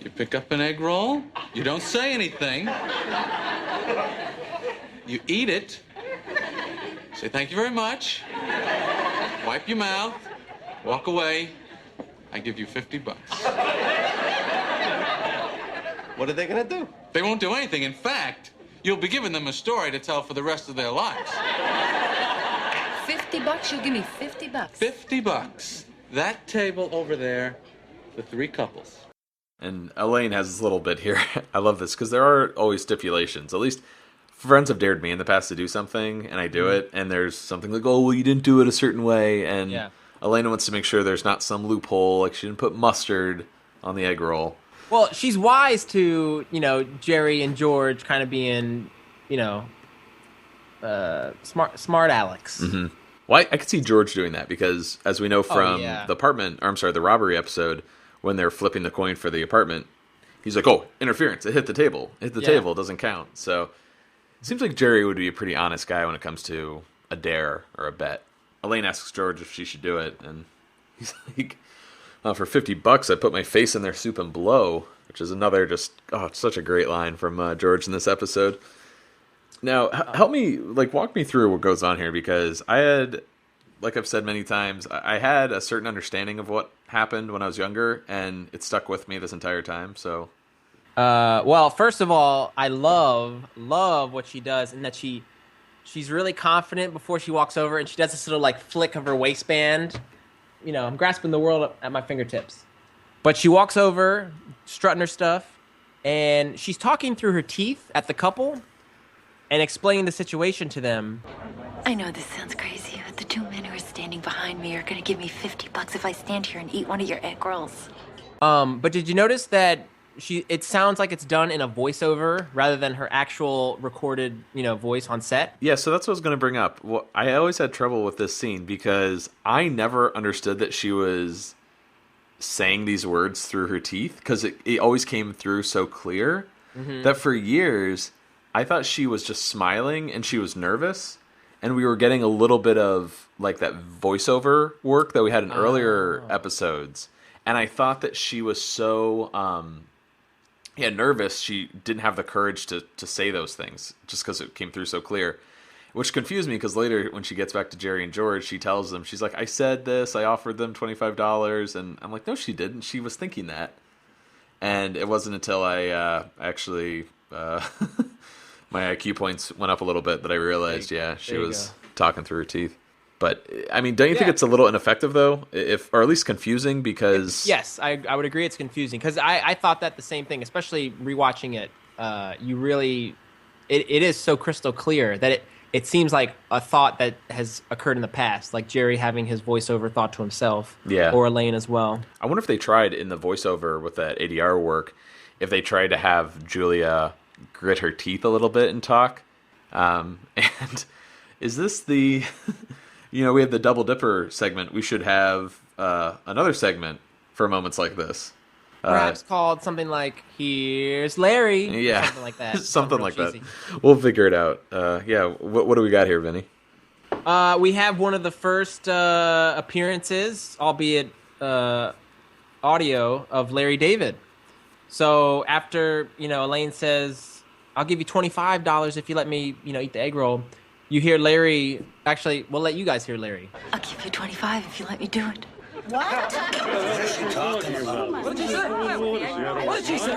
you pick up an egg roll, you don't say anything, you eat it, say thank you very much, wipe your mouth, walk away, I give you $50. What are they going to do? They won't do anything. In fact, you'll be giving them a story to tell for the rest of their lives. $50? You'll give me $50? $50. That table over there, the 3 couples. And Elaine has this little bit here. I love this, because there are always stipulations. At least friends have dared me in the past to do something, and I do it, and there's something like, oh, well, you didn't do it a certain way, and Elaine wants to make sure there's not some loophole, like she didn't put mustard on the egg roll. Well, she's wise to, Jerry and George kind of being, smart Alex. Mm-hmm. Well, I could see George doing that, because as we know from the robbery episode, when they're flipping the coin for the apartment, he's like, oh, interference, it hit the table. It hit the table, it doesn't count. So it seems like Jerry would be a pretty honest guy when it comes to a dare or a bet. Elaine asks George if she should do it, and he's like, for $50, I put my face in their soup and blow, which is another it's such a great line from George in this episode. Now, help me, walk me through what goes on here, because I had, like I've said many times, I had a certain understanding of what happened when I was younger, and it stuck with me this entire time, so. Well, first of all, I love what she does, and that she's really confident before she walks over, and she does this little, flick of her waistband. I'm grasping the world at my fingertips. But she walks over, strutting her stuff, and she's talking through her teeth at the couple and explaining the situation to them. I know this sounds crazy, but the 2 men who are standing behind me are going to give me $50 if I stand here and eat one of your egg rolls. But did you notice that it sounds like it's done in a voiceover rather than her actual recorded, voice on set? Yeah, so that's what I was going to bring up. Well, I always had trouble with this scene because I never understood that she was saying these words through her teeth, because it always came through so clear that for years I thought she was just smiling and she was nervous, and we were getting a little bit of that voiceover work that we had in earlier episodes, and I thought that she was so nervous she didn't have the courage to say those things just because it came through so clear, which confused me, because later when she gets back to Jerry and George, she tells them, she's like, I said this, I offered them $25, and I'm like, no, she didn't. She was thinking that. And it wasn't until I actually my IQ points went up a little bit that I realized, she was talking through her teeth. But, I mean, don't you think it's a little ineffective, though? Or at least confusing, because... Yes, I would agree it's confusing, because I thought that the same thing, especially rewatching it. You really... It is so crystal clear that it seems like a thought that has occurred in the past, like Jerry having his voiceover thought to himself, or Elaine as well. I wonder if they tried in the voiceover with that ADR work, if they tried to have Julia grit her teeth a little bit and talk. And is this the... we have the Double Dipper segment. We should have another segment for moments like this. Perhaps called something like, Here's Larry. Yeah. Something like that. something like cheesy. That. We'll figure it out. What do we got here, Vinny? We have one of the first appearances, albeit audio of Larry David. So after, Elaine says, I'll give you $25 if you let me, eat the egg roll. You hear Larry, actually, we'll let you guys hear Larry. I'll give you 25 if you let me do it. What did she say? What did she say?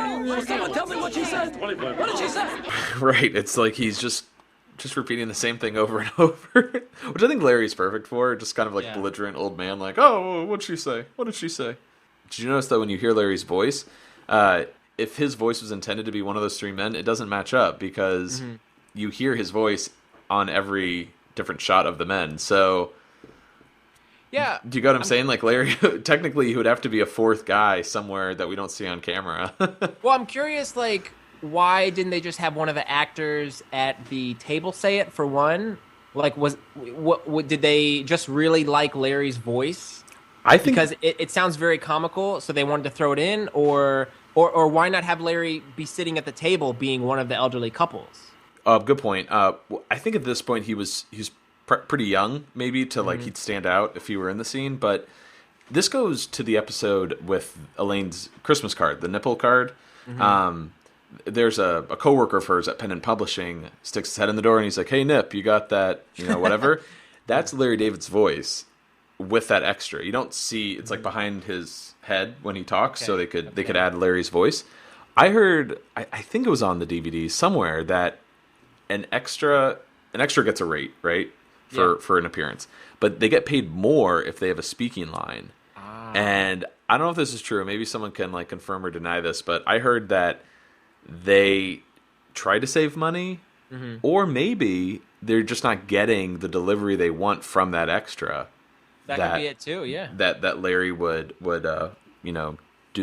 Someone tell me what she said. What did she say? Right. It's like he's just repeating the same thing over and over, which I think Larry's perfect for. Just kind of like belligerent old man, like, oh, what'd she say? What did she say? Did you notice that when you hear Larry's voice, if his voice was intended to be one of those three men, it doesn't match up because you hear his voice on every different shot of the men. So, yeah, do you get what I'm saying? Like Larry, technically, he would have to be a fourth guy somewhere that we don't see on camera. Well, I'm curious, like, why didn't they just have one of the actors at the table say it for one? Like, what did they just really like Larry's voice? I think because it sounds very comical, so they wanted to throw it in, or why not have Larry be sitting at the table being one of the elderly couples? Good point. I think at this point he was pretty young, maybe to like he'd stand out if he were in the scene. But this goes to the episode with Elaine's Christmas card, the nipple card. There's a coworker of hers at Penn and Publishing sticks his head in the door and he's like, "Hey Nip, you got that? Whatever." That's Larry David's voice with that extra. You don't see it's like behind his head when he talks, so they could add Larry's voice. I heard, I think it was on the DVD somewhere that an extra gets a rate, right, for an appearance, but they get paid more if they have a speaking line. And I don't know if this is true. Maybe someone can like confirm or deny this, but I heard that they try to save money, or maybe they're just not getting the delivery they want from that extra. That could be it too. Yeah. That Larry would do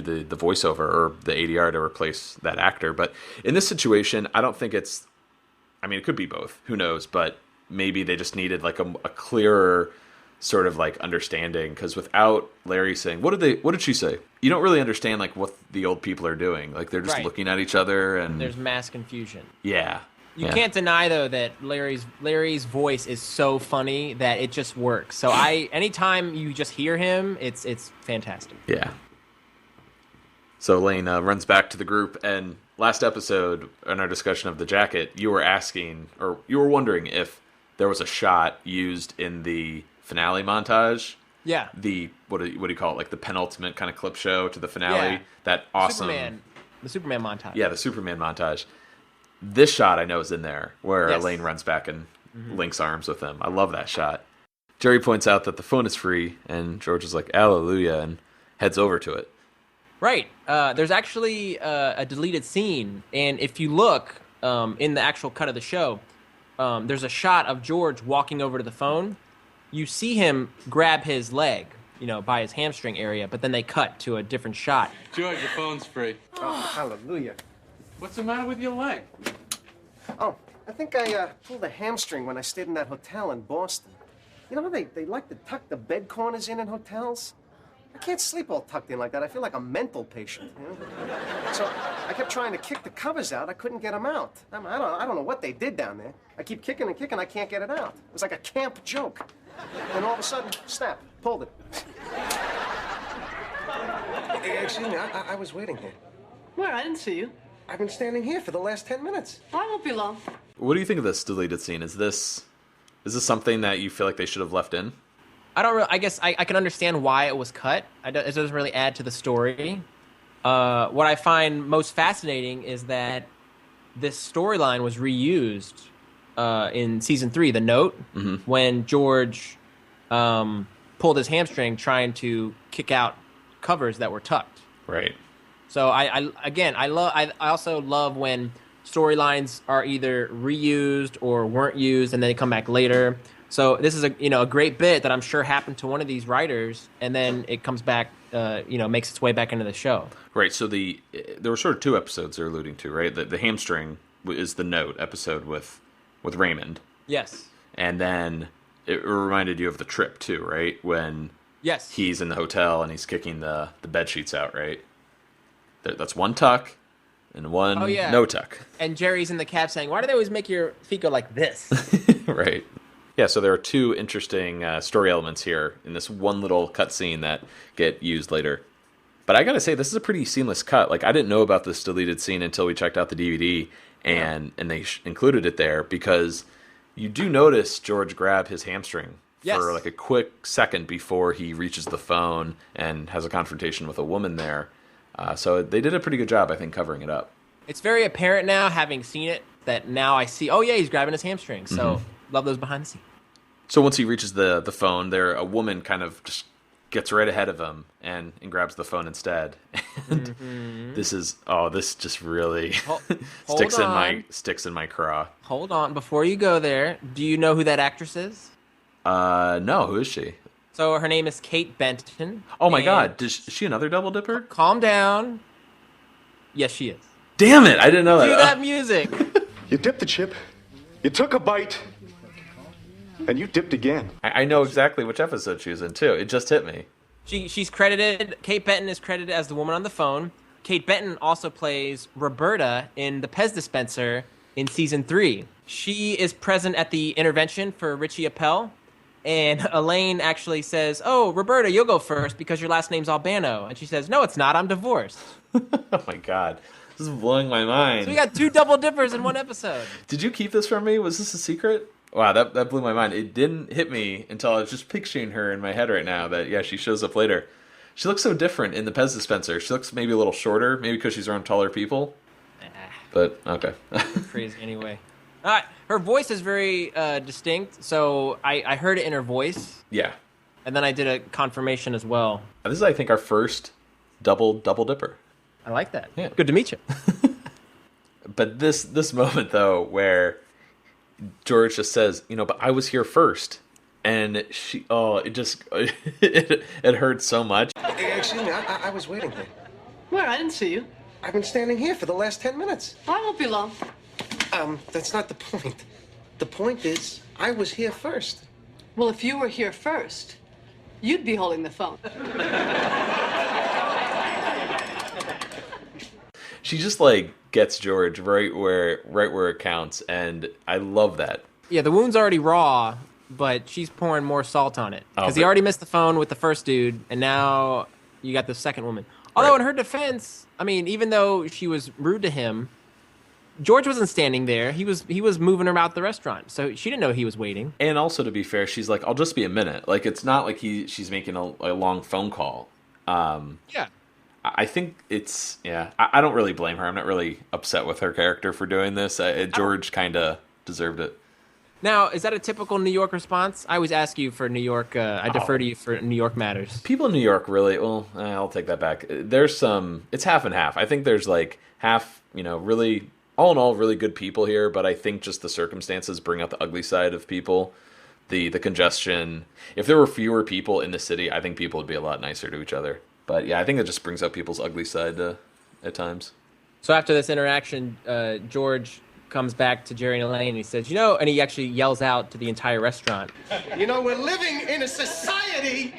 the voiceover or the ADR to replace that actor. But in this situation, I don't think it's. I mean, it could be both. Who knows? But maybe they just needed like a clearer sort of like understanding, because without Larry saying, what did she say? You don't really understand like what the old people are doing. Like they're just looking at each other and there's mass confusion. Yeah. You can't deny though that Larry's voice is so funny that it just works. So anytime you just hear him, it's fantastic. Yeah. So Elaine runs back to the group, and last episode in our discussion of the jacket, you were asking, or you were wondering if there was a shot used in the finale montage. Yeah. The what do you call it? Like the penultimate kind of clip show to the finale. Yeah. That awesome. The Superman montage. Yeah, the Superman montage. This shot I know is in there where Elaine runs back and links arms with him. I love that shot. Jerry points out that the phone is free, and George is like, "Hallelujah," and heads over to it. Right. There's actually a deleted scene, and if you look in the actual cut of the show, there's a shot of George walking over to the phone. You see him grab his leg, by his hamstring area, but then they cut to a different shot. George, your phone's free. Oh, hallelujah. What's the matter with your leg? Oh, I think I pulled a hamstring when I stayed in that hotel in Boston. You know how they like to tuck the bed corners in hotels? I can't sleep all tucked in like that. I feel like a mental patient. So I kept trying to kick the covers out. I couldn't get them out. I don't know what they did down there. I keep kicking and kicking. I can't get it out. It was like a camp joke. And all of a sudden, snap, pulled it. Excuse me, I was waiting here. Where? I didn't see you. I've been standing here for the last 10 minutes. I won't be long. What do you think of this deleted scene? Is this something that you feel like they should have left in? I guess I can understand why it was cut. It doesn't really add to the story. What I find most fascinating is that this storyline was reused in season 3, The Note, when George pulled his hamstring trying to kick out covers that were tucked. Right. So I also love when storylines are either reused or weren't used and then they come back later. So this is a great bit that I'm sure happened to one of these writers, and then it comes back, makes its way back into the show. Right. So there were sort of 2 episodes they're alluding to, right? The hamstring is the Note episode with Raymond. Yes. And then it reminded you of the trip too, right? When he's in the hotel and he's kicking the bed sheets out, right? That's one tuck and one no tuck. And Jerry's in the cab saying, "Why do they always make your feet go like this?" Right. Yeah, so there are two interesting story elements here in this one little cutscene that get used later. But I gotta say, this is a pretty seamless cut. Like, I didn't know about this deleted scene until we checked out the DVD, and they included it there, because you do notice George grab his hamstring for like a quick second before he reaches the phone and has a confrontation with a woman there. So they did a pretty good job, I think, covering it up. It's very apparent now, having seen it, that now I see, oh yeah, he's grabbing his hamstring. So love those behind the scenes. So once he reaches the phone, a woman kind of just gets right ahead of him and grabs the phone instead. And this just really sticks in my craw. Hold on, before you go there, do you know who that actress is? No, who is she? So her name is Kate Benton. Oh my God, is she another double dipper? Calm down. Yes, she is. Damn it, I didn't know that. Do that music. You dipped the chip, you took a bite, and you dipped again. I know exactly which episode she was in, too. It just hit me. She's credited, Kate Benton is credited as the woman on the phone. Kate Benton also plays Roberta in The Pez Dispenser in Season 3. She is present at the intervention for Richie Appel. And Elaine actually says, oh, Roberta, you'll go first because your last name's Albano. And she says, no, it's not. I'm divorced. Oh, my God. This is blowing my mind. So we got two double dippers in one episode. Did you keep this from me? Was this a secret? Wow, that blew my mind. It didn't hit me until I was just picturing her in my head right now that, yeah, she shows up later. She looks so different in the Pez dispenser. She looks maybe a little shorter, maybe because she's around taller people. But, okay. Crazy anyway. Her voice is very distinct, so I heard it in her voice. Yeah. And then I did a confirmation as well. This is, I think, our first double dipper. I like that. Yeah. Good to meet you. But this moment, though, where George just says, but I was here first. And it hurts so much. Excuse me, I was waiting here. Where? I didn't see you. I've been standing here for the last 10 minutes. I won't be long. That's not the point. The point is, I was here first. Well, if you were here first, you'd be holding the phone. She just gets George right where it counts, and I love that. Yeah, the wound's already raw, but she's pouring more salt on it because he already missed the phone with the first dude, and now you got the second woman. Although in her defense, I mean, even though she was rude to him, George wasn't standing there. He was moving about the restaurant, so she didn't know he was waiting. And also, to be fair, she's like, "I'll just be a minute." Like, it's not like she's making a long phone call. Yeah. I think it's, I don't really blame her. I'm not really upset with her character for doing this. George kind of deserved it. Now, is that a typical New York response? I always ask you for New York. I defer to you for New York matters. People in New York really, I'll take that back. There's it's half and half. I think there's half, really, all in all, really good people here. But I think just the circumstances bring out the ugly side of people. The congestion. If there were fewer people in the city, I think people would be a lot nicer to each other. But yeah, I think it just brings out people's ugly side at times. So after this interaction, George comes back to Jerry and Elaine and he says, and he actually yells out to the entire restaurant. We're living in a society.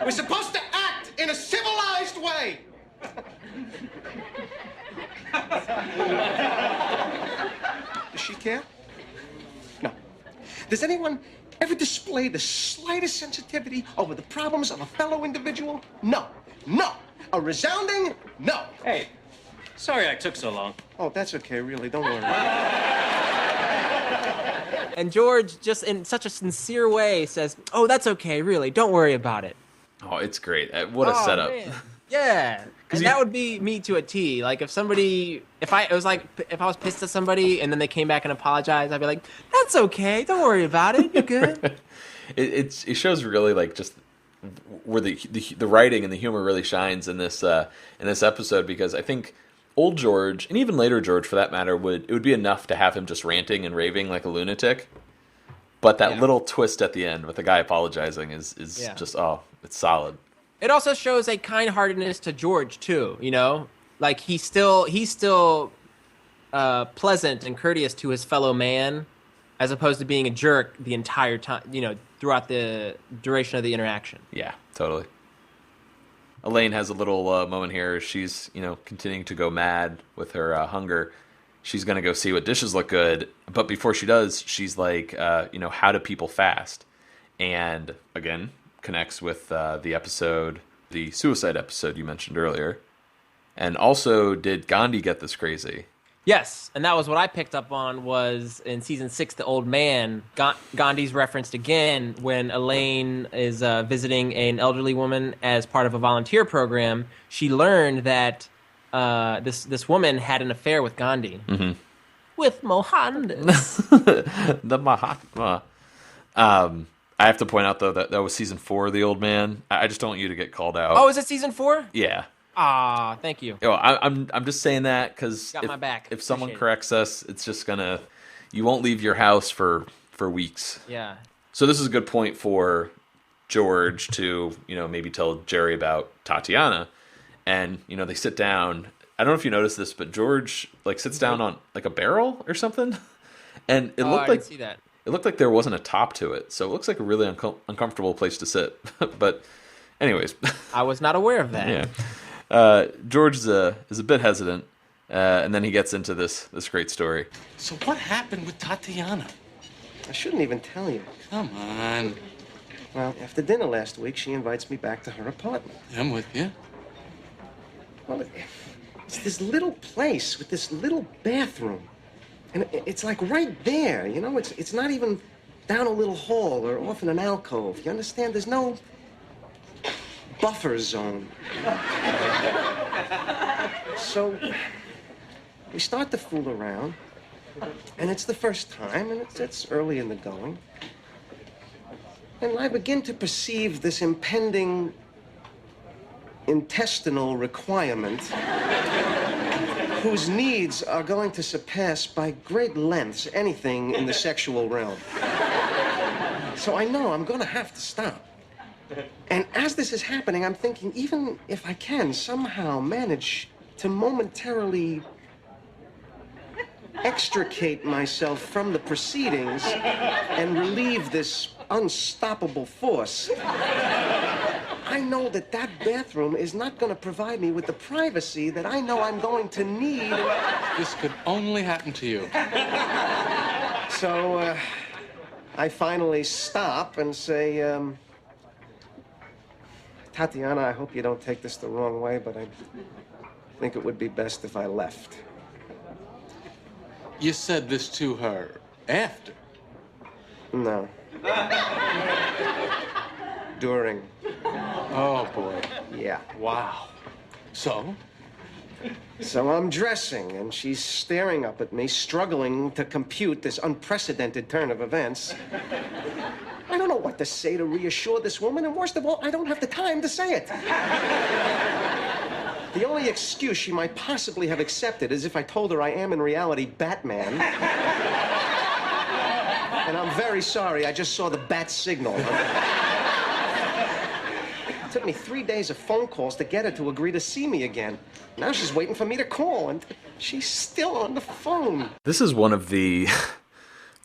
We're supposed to act in a civilized way. Does she care? No. Does anyone ever display the slightest sensitivity over the problems of a fellow individual? No. No. A resounding no. Hey, sorry I took so long. Oh, that's okay, really. Don't worry. And George, just in such a sincere way, says, oh, that's okay, really. Don't worry about it. Oh, it's great. What a setup. Man. Yeah. And that would be me to a T. Like, if I was pissed at somebody and then they came back and apologized, I'd be like, that's okay. Don't worry about it. You're good. It shows really just where the writing and the humor really shines in this episode, because I think old George, and even later George for that matter, it would be enough to have him just ranting and raving like a lunatic. But that little twist at the end with the guy apologizing is just, it's solid. It also shows a kind-heartedness to George too, like he's still pleasant and courteous to his fellow man, as opposed to being a jerk the entire time, throughout the duration of the interaction. Yeah, totally. Elaine has a little moment here. She's, continuing to go mad with her hunger. she's going to go see what dishes look good. But before she does, she's like, how do people fast? And again, connects with the episode, the suicide episode you mentioned earlier. And also, did Gandhi get this crazy? Yes, and that was what I picked up on was in season 6, The Old Man. Gandhi's referenced again when Elaine is visiting an elderly woman as part of a volunteer program. She learned that this woman had an affair with Gandhi. Mm-hmm. With Mohandas. The Mahatma. I have to point out, though, that was season 4 of The Old Man. I just don't want you to get called out. Oh, is it season 4? Yeah. Ah, thank you. I'm just saying that because if someone corrects us, it's just gonna, you won't leave your house for weeks. Yeah. So this is a good point for George to maybe tell Jerry about Tatiana, and they sit down. I don't know if you noticed this, but George sits down on a barrel or something, and it looked I didn't see that. It looked like there wasn't a top to it, so it looks like a really uncomfortable place to sit. But anyways, I was not aware of that. Yeah. George is a bit hesitant, and then he gets into this great story. So what happened with Tatiana? I shouldn't even tell you. Come on. Well, after dinner last week, she invites me back to her apartment. I'm with you. Well, it's this little place with this little bathroom. And it's like right there, It's not even down a little hall or off in an alcove. You understand? There's no buffer zone. So we start to fool around, and it's the first time, and it's early in the going. And I begin to perceive this impending intestinal requirement whose needs are going to surpass by great lengths anything in the sexual realm. So I know I'm going to have to stop. And as this is happening, I'm thinking, even if I can somehow manage to momentarily extricate myself from the proceedings and relieve this unstoppable force, I know that bathroom is not going to provide me with the privacy that I know I'm going to need. This could only happen to you. So, I finally stop and say, Tatiana, I hope you don't take this the wrong way, but I think it would be best if I left. You said this to her after? No. During. Oh, boy. Yeah. Wow. So? So I'm dressing, and she's staring up at me, struggling to compute this unprecedented turn of events. I don't know what to say to reassure this woman, and worst of all, I don't have the time to say it. The only excuse she might possibly have accepted is if I told her I am in reality Batman. And I'm very sorry, I just saw the bat signal. It took me 3 days of phone calls to get her to agree to see me again. Now she's waiting for me to call, and she's still on the phone. This is one of the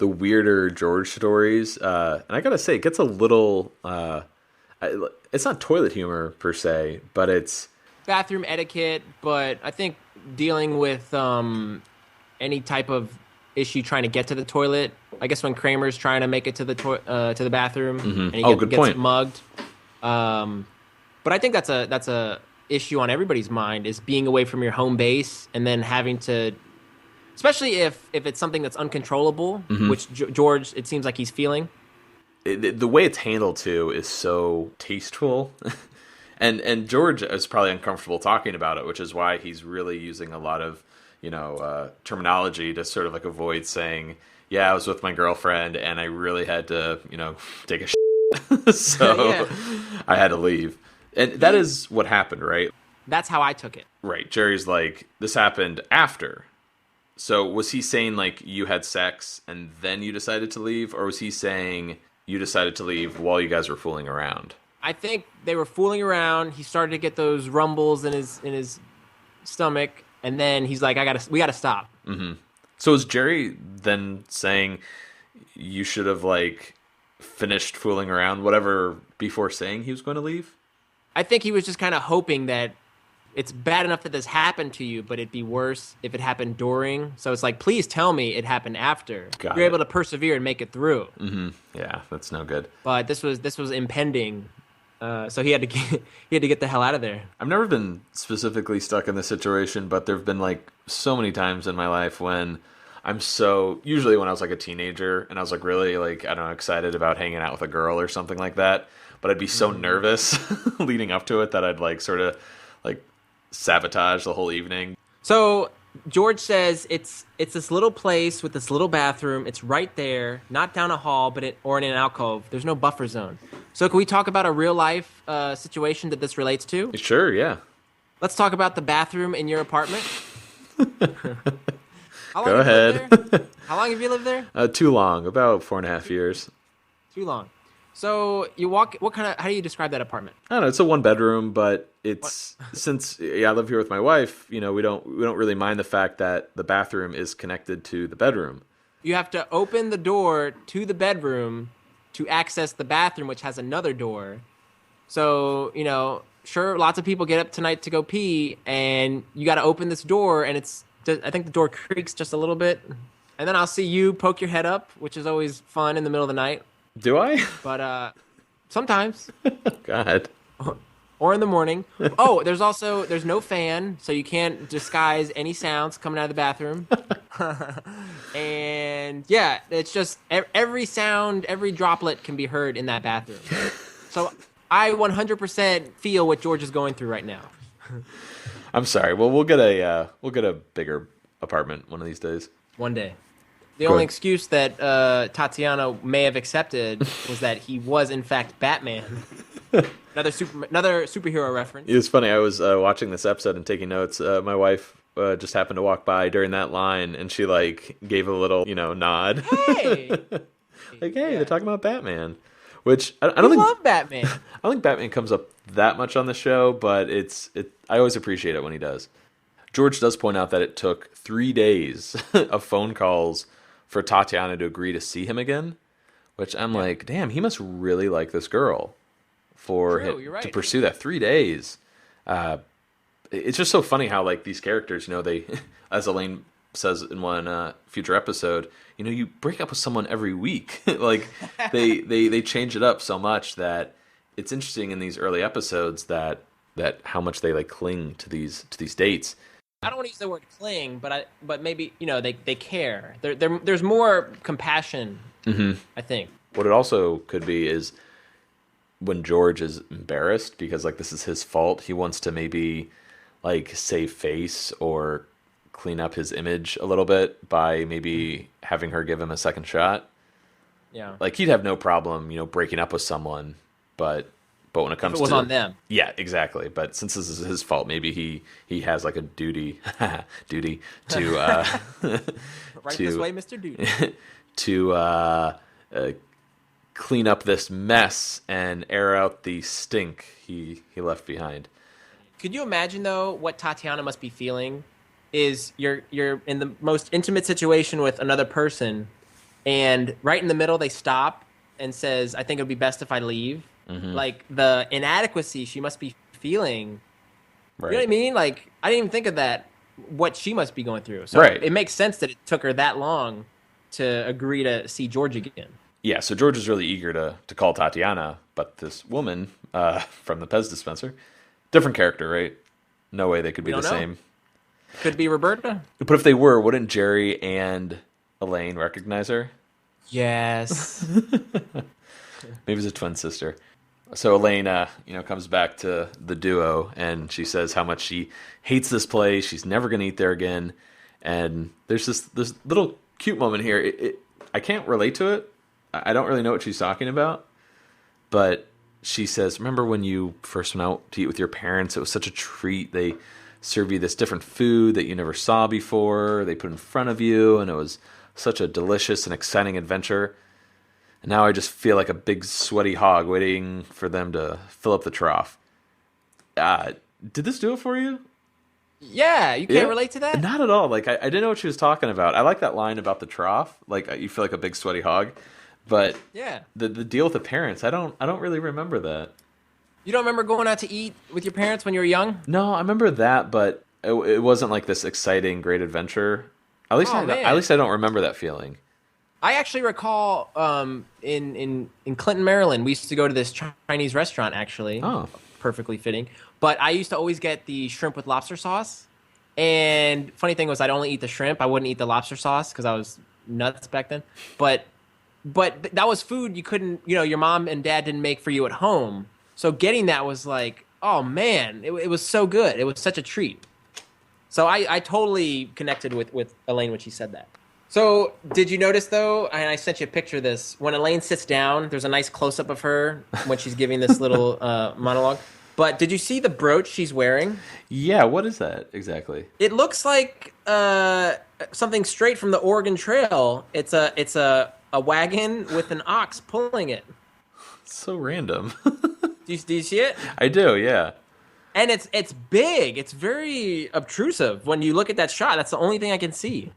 weirder George stories, and I gotta say, it gets a little. It's not toilet humor per se, but it's bathroom etiquette. But I think dealing with any type of issue trying to get to the toilet. I guess when Kramer's trying to make it to the bathroom, and he gets mugged. But I think that's a issue on everybody's mind, is being away from your home base and then having to, especially if it's something that's uncontrollable, which George, it seems like he's feeling. The way it's handled too is so tasteful, and George is probably uncomfortable talking about it, which is why he's really using a lot of terminology to sort of like avoid saying, "Yeah, I was with my girlfriend and I really had to take a shit, so yeah. I had to leave." And that is what happened, right? That's how I took it. Right. Jerry's like, this happened after. So was he saying like you had sex and then you decided to leave? Or was he saying you decided to leave while you guys were fooling around? I think they were fooling around. He started to get those rumbles in his stomach. And then he's like, we gotta stop. Mm-hmm. So is Jerry then saying you should have like finished fooling around, whatever, before saying he was going to leave? I think he was just kind of hoping that it's bad enough that this happened to you, but it'd be worse if it happened during. So it's like, please tell me it happened after. You're able to persevere and make it through. Mm-hmm. Yeah, that's no good. But this was impending. So he had to get the hell out of there. I've never been specifically stuck in this situation, but there've been like so many times in my life when usually when I was like a teenager and I was like really like, I don't know, excited about hanging out with a girl or something like that. But I'd be so nervous leading up to it that I'd like sort of like sabotage the whole evening. So George says it's this little place with this little bathroom. It's right there, not down a hall, or in an alcove. There's no buffer zone. So can we talk about a real life situation that this relates to? Sure, yeah. Let's talk about the bathroom in your apartment. Go ahead. How long have you lived there? Too long, about 4.5 years. Too long. So you walk. How do you describe that apartment? I don't know. It's a 1-bedroom, but it's since I live here with my wife. We don't really mind the fact that the bathroom is connected to the bedroom. You have to open the door to the bedroom to access the bathroom, which has another door. So sure, lots of people get up tonight to go pee, and you got to open this door, and I think the door creaks just a little bit, and then I'll see you poke your head up, which is always fun in the middle of the night. Do I? But sometimes. God. Or in the morning. Oh, there's no fan, so you can't disguise any sounds coming out of the bathroom. And yeah, it's just every sound, every droplet can be heard in that bathroom. So I 100% feel what George is going through right now. I'm sorry. Well, we'll get a bigger apartment one of these days. One day. The only excuse that Tatiana may have accepted was that he was in fact Batman. Another superhero reference. It was funny. I was watching this episode and taking notes. My wife just happened to walk by during that line, and she like gave a little, nod. Hey, like, hey, they're talking about Batman, which I don't love Batman. I don't think Batman comes up that much on the show, but I always appreciate it when he does. George does point out that it took 3 days of phone calls for Tatiana to agree to see him again, which I'm like, damn, he must really like this girl for him to pursue that 3 days. It's just so funny how like these characters, they, as Elaine says in one future episode, you break up with someone every week. Like they change it up so much that it's interesting in these early episodes that how much they like cling to these dates. I don't want to use the word cling, but maybe they care. There's more compassion. Mm-hmm. I think. What it also could be is when George is embarrassed because like this is his fault. He wants to maybe like save face or clean up his image a little bit by maybe having her give him a second shot. Yeah, like he'd have no problem, breaking up with someone, but when it comes if it was on them. Yeah, exactly. But since this is his fault, maybe he has like a duty to right this way, Mr. Duty. to clean up this mess and air out the stink he left behind. Could you imagine though what Tatiana must be feeling? Is you're in the most intimate situation with another person, and right in the middle they stop and says, "I think it would be best if I leave." Mm-hmm. Like the inadequacy she must be feeling. Right. You know what I mean? Like I didn't even think of that. What she must be going through. So it makes sense that it took her that long to agree to see George again. Yeah, so George is really eager to call Tatiana, but this woman from the Pez dispenser, different character, right? No way they could be the same. Could be Roberta. But if they were, wouldn't Jerry and Elaine recognize her? Yes. Maybe it's a twin sister. So Elaine, comes back to the duo, and she says how much she hates this place. She's never going to eat there again. And there's this little cute moment here. I can't relate to it. I don't really know what she's talking about. But she says, remember when you first went out to eat with your parents? It was such a treat. They serve you this different food that you never saw before. They put in front of you, and it was such a delicious and exciting adventure. And now I just feel like a big sweaty hog waiting for them to fill up the trough. Did this do it for you? Yeah, you can't relate to that? Not at all. Like I didn't know what she was talking about. I like that line about the trough. Like you feel like a big sweaty hog. But yeah, the deal with the parents, I don't really remember that. You don't remember going out to eat with your parents when you were young? No, I remember that, but it wasn't like this exciting, great adventure. At least I don't remember that feeling. I actually recall in Clinton, Maryland, we used to go to this Chinese restaurant, actually. Oh. Perfectly fitting. But I used to always get the shrimp with lobster sauce. And funny thing was, I'd only eat the shrimp. I wouldn't eat the lobster sauce because I was nuts back then. But that was food you couldn't, your mom and dad didn't make for you at home. So getting that was like, oh man, it was so good. It was such a treat. So I totally connected with Elaine when she said that. So did you notice, though, and I sent you a picture of this, when Elaine sits down, there's a nice close-up of her when she's giving this little monologue. But did you see the brooch she's wearing? Yeah, what is that exactly? It looks like something straight from the Oregon Trail. It's a wagon with an ox pulling it. It's so random. Do you see it? I do, yeah. And it's big. It's very obtrusive. When you look at that shot, that's the only thing I can see.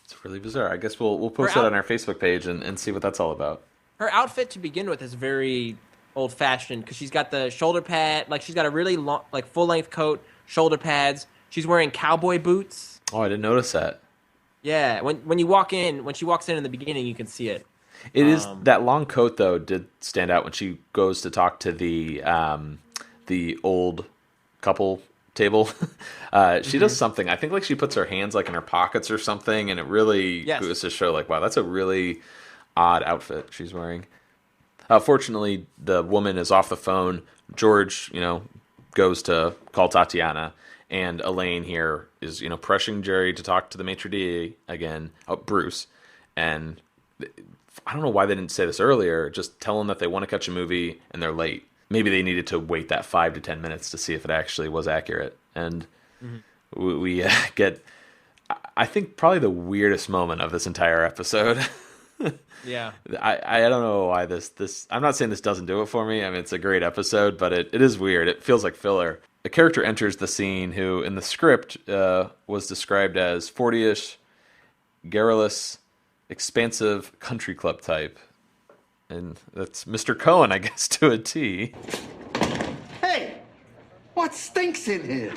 It's really bizarre. I guess we'll post that on our Facebook page and see what that's all about. Her outfit to begin with is very old-fashioned because she's got the shoulder pad, like she's got a really long, like full-length coat, shoulder pads. She's wearing cowboy boots. Oh, I didn't notice that. Yeah, when you walk in, when she walks in the beginning, you can see it. It is that long coat though did stand out when she goes to talk to the old couple table. She does something. I think like she puts her hands like in her pockets or something, and it really goes to show like, wow, that's a really odd outfit she's wearing. Fortunately, the woman is off the phone. George, goes to call Tatiana, and Elaine here is, pressuring Jerry to talk to the maitre d' again, Bruce, and I don't know why they didn't say this earlier. Just tell them that they want to catch a movie and they're late. Maybe they needed to wait that 5 to 10 minutes to see if it actually was accurate. And we get, I think, probably the weirdest moment of this entire episode. Yeah. I don't know why this. I'm not saying this doesn't do it for me. I mean, it's a great episode, but it is weird. It feels like filler. A character enters the scene who, in the script, was described as 40-ish, garrulous, expansive country club type. And that's Mr. Cohen, I guess, to a T. Hey, what stinks in here?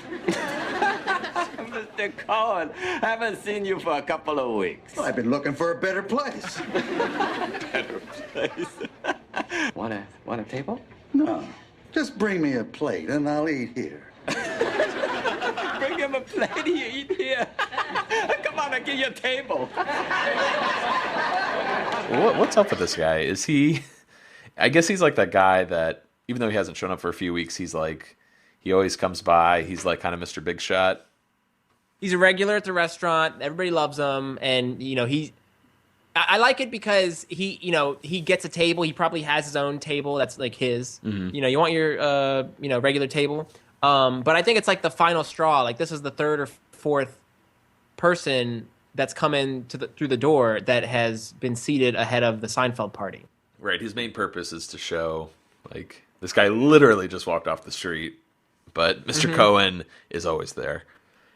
Mr. Cohen, haven't seen you for a couple of weeks. Well, I've been looking for a better place. Better place. Want a table? No, just bring me a plate and I'll eat here. Bring him a plate, you eat here. Come on, I'll give you a table. What's up with this guy? Is he... I guess he's like that guy that, even though he hasn't shown up for a few weeks, he's like... He always comes by. He's like kind of Mr. Big Shot. He's a regular at the restaurant. Everybody loves him. And, I like it because he gets a table. He probably has his own table that's like his. Mm-hmm. You want your, regular table. But I think it's like the final straw. Like this is the third or fourth person that's come in through the door that has been seated ahead of the Seinfeld party. Right. His main purpose is to show, like, this guy literally just walked off the street, but Mr. Cohen is always there.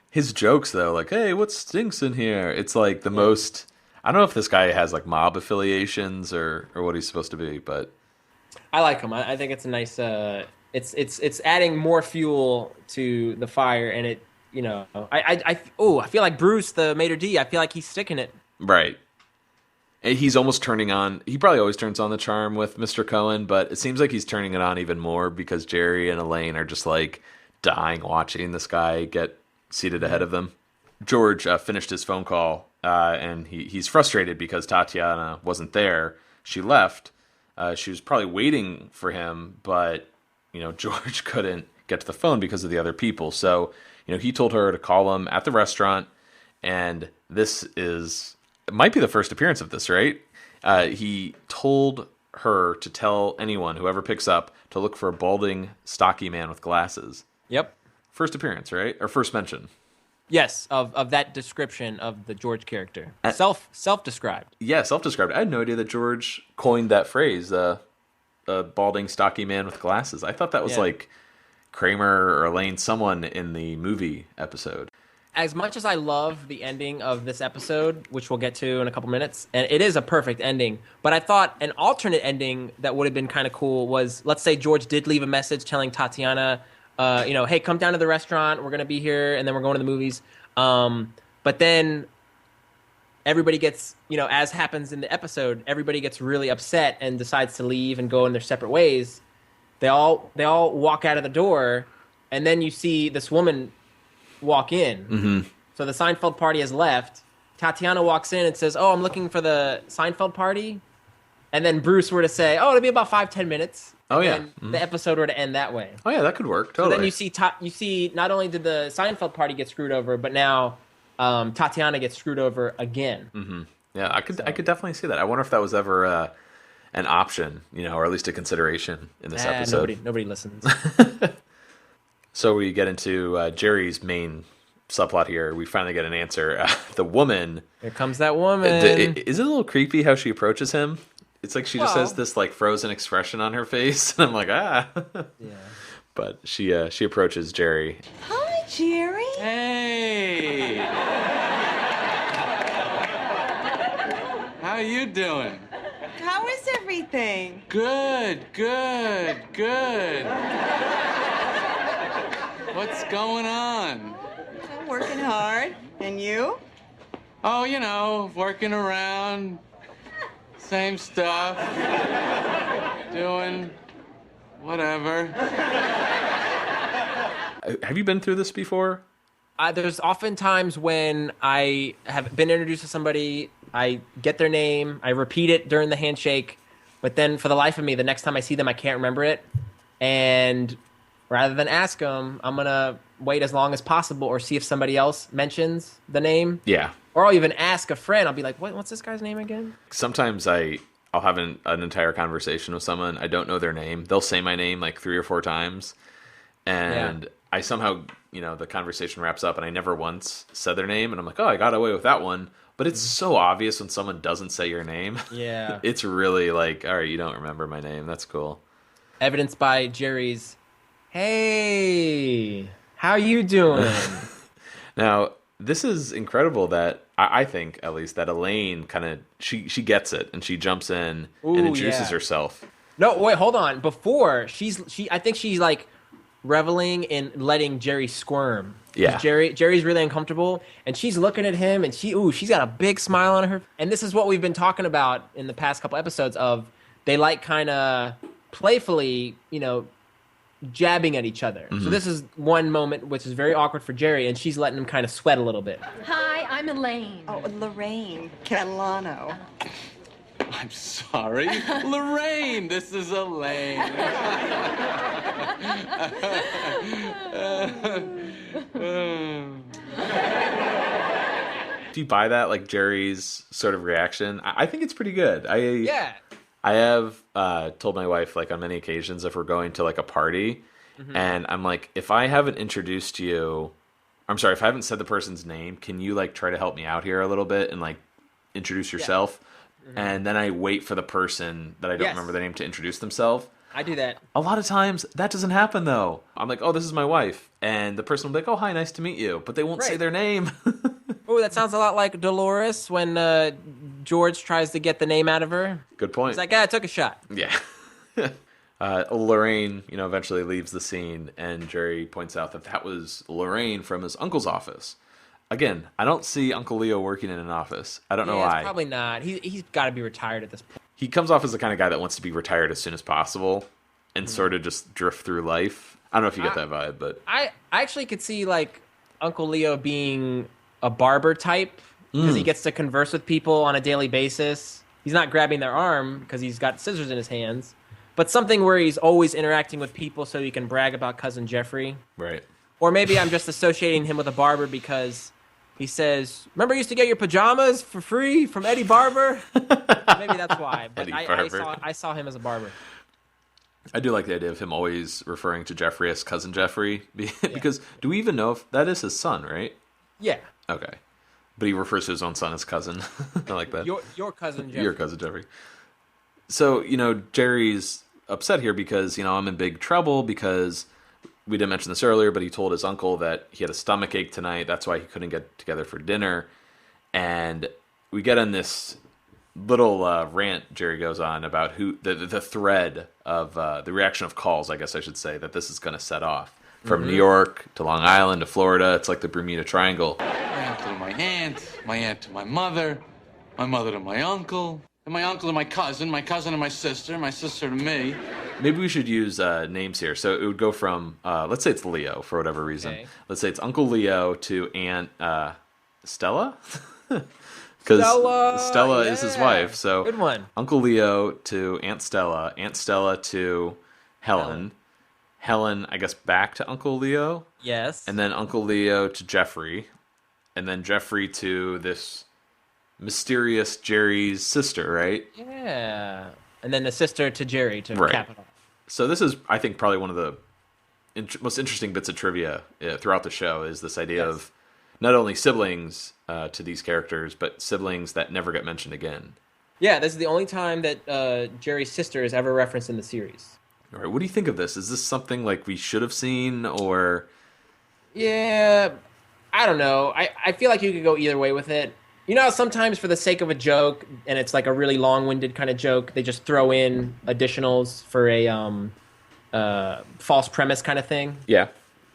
His jokes, though, like, hey, what stinks in here? It's like the most... I don't know if this guy has, like, mob affiliations or what he's supposed to be, but... I like him. I think it's a nice... It's adding more fuel to the fire, and it... I feel like Bruce, the maitre d', I feel like he's sticking it. Right. And he's almost turning on... He probably always turns on the charm with Mr. Cohen, but it seems like he's turning it on even more because Jerry and Elaine are just, like, dying watching this guy get seated ahead of them. George finished his phone call, and he's frustrated because Tatiana wasn't there. She left. She was probably waiting for him, but, George couldn't get to the phone because of the other people. So... he told her to call him at the restaurant, and it might be the first appearance of this, right? He told her to tell anyone, whoever picks up, to look for a balding, stocky man with glasses. Yep. First appearance, right? Or first mention. Yes, of that description of the George character. Self-described. Yeah, self-described. I had no idea that George coined that phrase, a balding, stocky man with glasses. I thought that was like... Kramer or Elaine, someone in the movie episode. as much as I love the ending of this episode, which we'll get to in a couple minutes, and it is a perfect ending, but I thought an alternate ending that would have been kind of cool was, let's say George did leave a message telling Tatiana, hey, come down to the restaurant, we're going to be here, and then we're going to the movies. But then everybody gets, as happens in the episode, everybody gets really upset and decides to leave and go in their separate ways. They all walk out of the door, and then you see this woman walk in. Mm-hmm. So the Seinfeld party has left. Tatiana walks in and says, oh, I'm looking for the Seinfeld party. And then Bruce were to say, oh, it'll be about 5-10 minutes. Oh, yeah. And the episode were to end that way. Oh, yeah, that could work. Totally. So then you see not only did the Seinfeld party get screwed over, but now Tatiana gets screwed over again. Mm-hmm. Yeah, I could definitely see that. I wonder if that was ever an option, or at least a consideration in this episode. Nobody listens. So we get into Jerry's main subplot here. We finally get an answer. The woman. Here comes that woman. Is it a little creepy how she approaches him? It's like she just has this like frozen expression on her face, and I'm like, Yeah. But she approaches Jerry. Hi, Jerry. Hey. How you doing? How is everything? Good. What's going on? I'm working hard. And you? Oh, working around. Same stuff. Doing whatever. Have you been through this before? There's often times when I have been introduced to somebody, I get their name, I repeat it during the handshake, but then for the life of me, the next time I see them, I can't remember it. And rather than ask them, I'm going to wait as long as possible or see if somebody else mentions the name. Yeah. Or I'll even ask a friend. I'll be like, what's this guy's name again? Sometimes I'll have an entire conversation with someone. I don't know their name. They'll say my name like 3 or 4 times. And I somehow, the conversation wraps up and I never once said their name. And I'm like, oh, I got away with that one. But it's so obvious when someone doesn't say your name. Yeah. It's really like, all right, you don't remember my name. That's cool. Evidenced by Jerry's, hey, how you doing? Now, this is incredible that I think, at least, that Elaine kind of, she gets it and she jumps in and introduces herself. No, wait, hold on. Before, I think she's like reveling in letting Jerry squirm. Yeah. Jerry's really uncomfortable, and she's looking at him, and she's got a big smile on her. And this is what we've been talking about in the past couple episodes of they like kind of playfully, jabbing at each other. Mm-hmm. So this is one moment which is very awkward for Jerry, and she's letting him kind of sweat a little bit. Hi, I'm Elaine. Oh, Lorraine Catalano. I'm sorry. Lorraine, this is Elaine. Do you buy that, like Jerry's sort of reaction? I think it's pretty good. Yeah. I have told my wife, like, on many occasions, if we're going to, like, a party, and I'm like, if I haven't introduced you, I'm sorry, if I haven't said the person's name, can you, like, try to help me out here a little bit and, like, introduce yourself? And then I wait for the person that I don't remember their name to introduce themselves. I do that. A lot of times, that doesn't happen, though. I'm like, oh, this is my wife. And the person will be like, oh, hi, nice to meet you. But they won't say their name. Oh, that sounds a lot like Dolores when George tries to get the name out of her. Good point. He's like, I took a shot. Yeah. Lorraine, eventually leaves the scene, and Jerry points out that was Lorraine from his uncle's office. Again, I don't see Uncle Leo working in an office. I don't know why. Probably not. He's got to be retired at this point. He comes off as the kind of guy that wants to be retired as soon as possible and sort of just drift through life. I don't know if you get that vibe, but I actually could see like Uncle Leo being a barber type because he gets to converse with people on a daily basis. He's not grabbing their arm because he's got scissors in his hands, but something where he's always interacting with people so he can brag about Cousin Jeffrey. Right. Or maybe I'm just associating him with a barber because he says, remember you used to get your pajamas for free from Eddie Barber? Maybe that's why. But I saw him as a barber. I do like the idea of him always referring to Jeffrey as Cousin Jeffrey. Because do we even know if that is his son, right? Yeah. Okay. But he refers to his own son as cousin. I like that. Your cousin Jeffrey. Your cousin Jeffrey. So, Jerry's upset here because, I'm in big trouble because we didn't mention this earlier, but he told his uncle that he had a stomach ache tonight. That's why he couldn't get together for dinner. And we get on this little rant Jerry goes on about the thread of the reaction of calls, I guess I should say, that this is going to set off. From New York to Long Island to Florida. It's like the Bermuda Triangle. My uncle to my aunt to my mother to my uncle, and my uncle to my cousin to my sister to me. Maybe we should use names here. So it would go from, let's say it's Leo for whatever reason. Okay. Let's say it's Uncle Leo to Aunt Stella? Because Stella is his wife. So good one. Uncle Leo to Aunt Stella to Helen. Helen, I guess, back to Uncle Leo. Yes. And then Uncle Leo to Jeffrey. And then Jeffrey to this mysterious Jerry's sister, right? Yeah. And then the sister to Jerry to cap it off. So this is, I think, probably one of the most interesting bits of trivia throughout the show is this idea of not only siblings to these characters, but siblings that never get mentioned again. Yeah, this is the only time that Jerry's sister is ever referenced in the series. All right, what do you think of this? Is this something like we should have seen, or? Yeah, I don't know. I feel like you could go either way with it. You know, sometimes for the sake of a joke, and it's like a really long-winded kind of joke, they just throw in additionals for a false premise kind of thing. Yeah.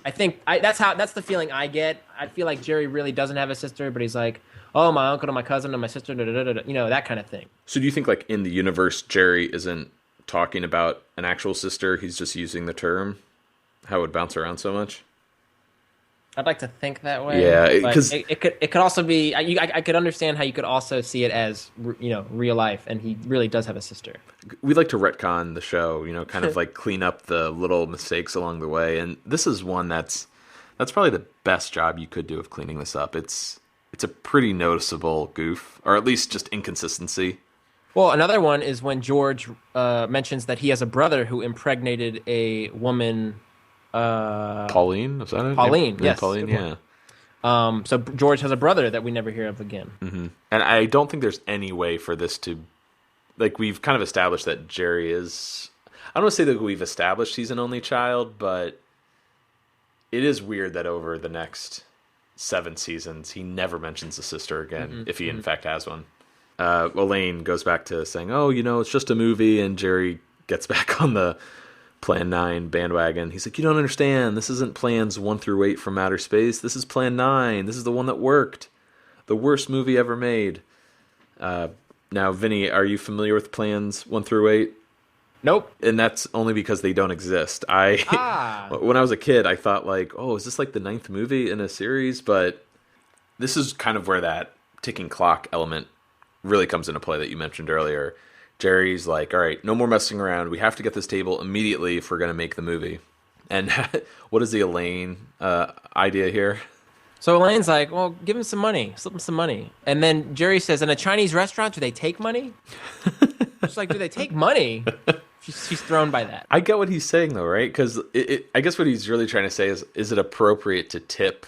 I think that's the feeling I get. I feel like Jerry really doesn't have a sister, but he's like, oh, my uncle to my cousin to my sister, you know, that kind of thing. So do you think, like, in the universe, Jerry isn't talking about an actual sister, he's just using the term? How it would bounce around so much? I'd like to think that way. Yeah, because it could also be. I could understand how you could also see it as, you know, real life, and he really does have a sister. We like to retcon the show, you know, kind of like clean up the little mistakes along the way, and this is one that's probably the best job you could do of cleaning this up. It's a pretty noticeable goof, or at least just inconsistency. Well, another one is when George mentions that he has a brother who impregnated a woman. Pauline, is that it? Pauline, yes. Pauline, yeah. So George has a brother that we never hear of again. Mm-hmm. And I don't think there's any way for this to, like, we've kind of established that Jerry is, I don't want to say that we've established he's an only child, but it is weird that over the next 7 seasons, he never mentions a sister again, if he in fact has one. Elaine goes back to saying, oh, you know, it's just a movie, and Jerry gets back on the Plan 9 bandwagon. He's like, you don't understand. This isn't plans 1 through 8 from outer space. This is Plan 9. This is the one that worked. The worst movie ever made. Now, Vinny, are you familiar with plans 1 through 8? Nope. And that's only because they don't exist. When I was a kid, I thought like, oh, is this like the 9th movie in a series? But this is kind of where that ticking clock element really comes into play that you mentioned earlier. Jerry's like, all right, no more messing around. We have to get this table immediately if we're going to make the movie. And what is the Elaine idea here? So Elaine's like, well, give him some money. Slip him some money. And then Jerry says, in a Chinese restaurant, do they take money? She's like, do they take money? She's thrown by that. I get what he's saying, though, right? Because I guess what he's really trying to say is it appropriate to tip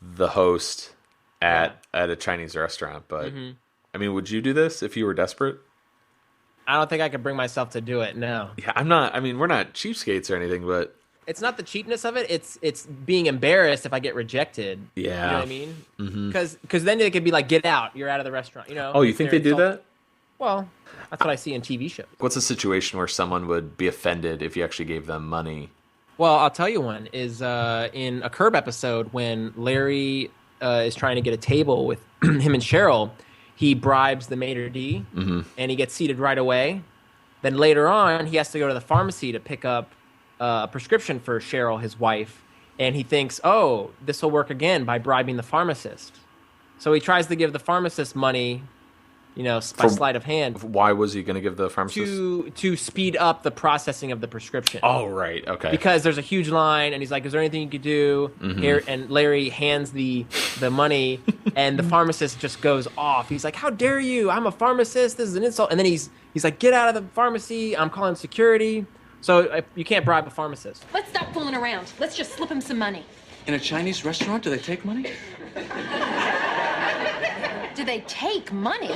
the host at a Chinese restaurant? But, I mean, would you do this if you were desperate? I don't think I could bring myself to do it, no. Yeah, I'm not. I mean, we're not cheapskates or anything, but it's not the cheapness of it. It's being embarrassed if I get rejected. Yeah. You know what I mean? Because then they could be like, get out. You're out of the restaurant, you know? Oh, you think they do that? Well, that's what I see in TV shows. What's a situation where someone would be offended if you actually gave them money? Well, I'll tell you one is in a Curb episode when Larry is trying to get a table with him and Cheryl. He bribes the maitre d', and he gets seated right away. Then later on, he has to go to the pharmacy to pick up a prescription for Cheryl, his wife, and he thinks, oh, this will work again by bribing the pharmacist. So he tries to give the pharmacist money, you know, by sleight of hand. Why was he going to give the pharmacist? To speed up the processing of the prescription. Oh, right. Okay. Because there's a huge line, and he's like, is there anything you could do? Here, and Larry hands the money, and the pharmacist just goes off. He's like, how dare you? I'm a pharmacist. This is an insult. And then he's like, get out of the pharmacy. I'm calling security. So you can't bribe a pharmacist. Let's stop fooling around. Let's just slip him some money. In a Chinese restaurant, do they take money? Do they take money.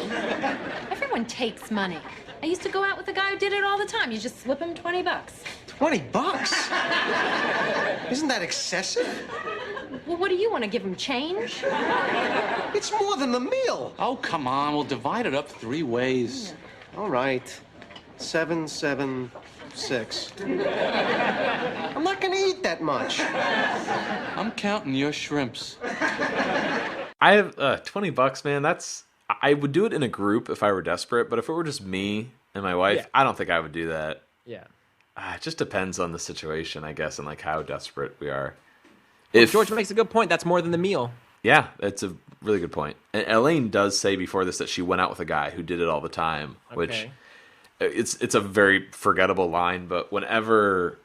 Everyone takes money. I used to go out with a guy who did it all the time. You just slip him $20. $20? Isn't that excessive? Well, what do you want to give him, change? It's more than the meal. Oh, come on. We'll divide it up 3 ways. All right. 7, 7, 6. I'm not gonna eat that much. I'm counting your shrimps. I have $20, man. I would do it in a group if I were desperate, but if it were just me and my wife, I don't think I would do that. Yeah. It just depends on the situation, I guess, and like how desperate we are. Well, George makes a good point. That's more than the meal. Yeah, that's a really good point. And Elaine does say before this that she went out with a guy who did it all the time, which it's a very forgettable line, but whenever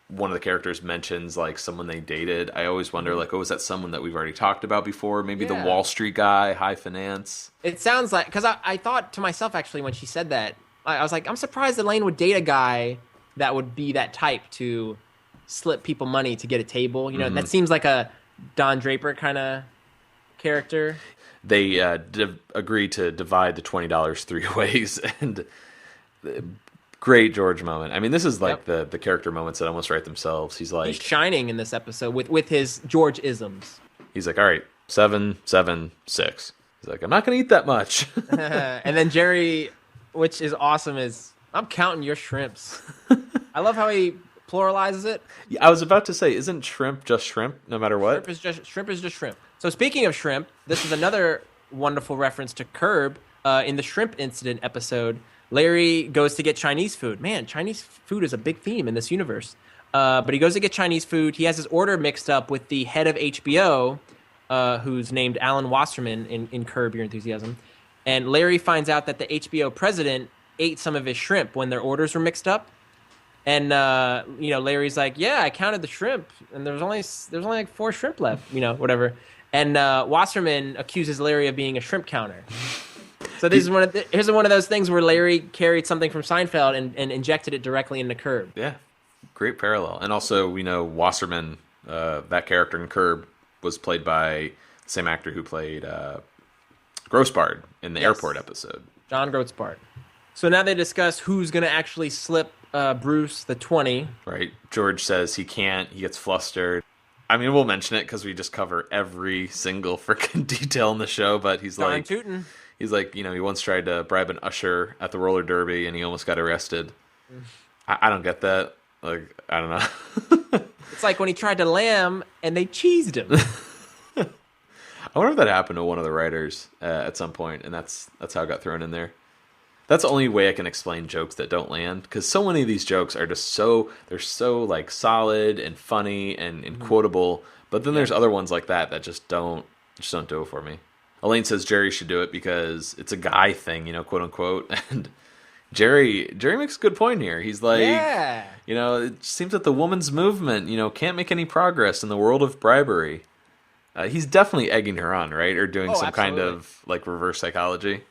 one of the characters mentions like someone they dated, I always wonder like, oh, is that someone that we've already talked about before? Maybe the Wall Street guy, high finance. It sounds like, because I thought to myself actually when she said that, I was like, I'm surprised Elaine would date a guy that would be that type to slip people money to get a table. You know, that seems like a Don Draper kind of character. They agree to divide the $20 3 ways, and great George moment. I mean, this is like the character moments that almost write themselves. He's shining in this episode with his George isms. He's like, all right, 7, 7, 6. He's like, I'm not going to eat that much. And then Jerry, which is awesome, is I'm counting your shrimps. I love how he pluralizes it. Yeah, I was about to say, isn't shrimp just shrimp no matter what? Shrimp is just shrimp. So speaking of shrimp, this is another wonderful reference to Curb. In the shrimp incident episode, Larry goes to get Chinese food. Man, Chinese food is a big theme in this universe. But he goes to get Chinese food. He has his order mixed up with the head of HBO, who's named Alan Wasserman in Curb Your Enthusiasm. And Larry finds out that the HBO president ate some of his shrimp when their orders were mixed up. And Larry's like, yeah, I counted the shrimp, and there was only like 4 shrimp left, whatever. And Wasserman accuses Larry of being a shrimp counter. So this is one of those things where Larry carried something from Seinfeld and injected it directly into Curb. Yeah, great parallel. And also, we know Wasserman, that character in Curb, was played by the same actor who played Grossbard in the airport episode. John Grossbard. So now they discuss who's going to actually slip Bruce the 20. Right. George says he can't. He gets flustered. I mean, we'll mention it because we just cover every single freaking detail in the show, but he's like... tootin'. He's like, he once tried to bribe an usher at the roller derby, and he almost got arrested. I don't get that. Like, I don't know. It's like when he tried to lamb, and they cheesed him. I wonder if that happened to one of the writers at some point, and that's how it got thrown in there. That's the only way I can explain jokes that don't land, because so many of these jokes are just they're so like solid and funny and quotable, but then there's other ones like that just don't do it for me. Elaine says Jerry should do it because it's a guy thing, quote unquote, and Jerry makes a good point here. He's like, it seems that the woman's movement, can't make any progress in the world of bribery. He's definitely egging her on, right? Or doing some kind of like reverse psychology.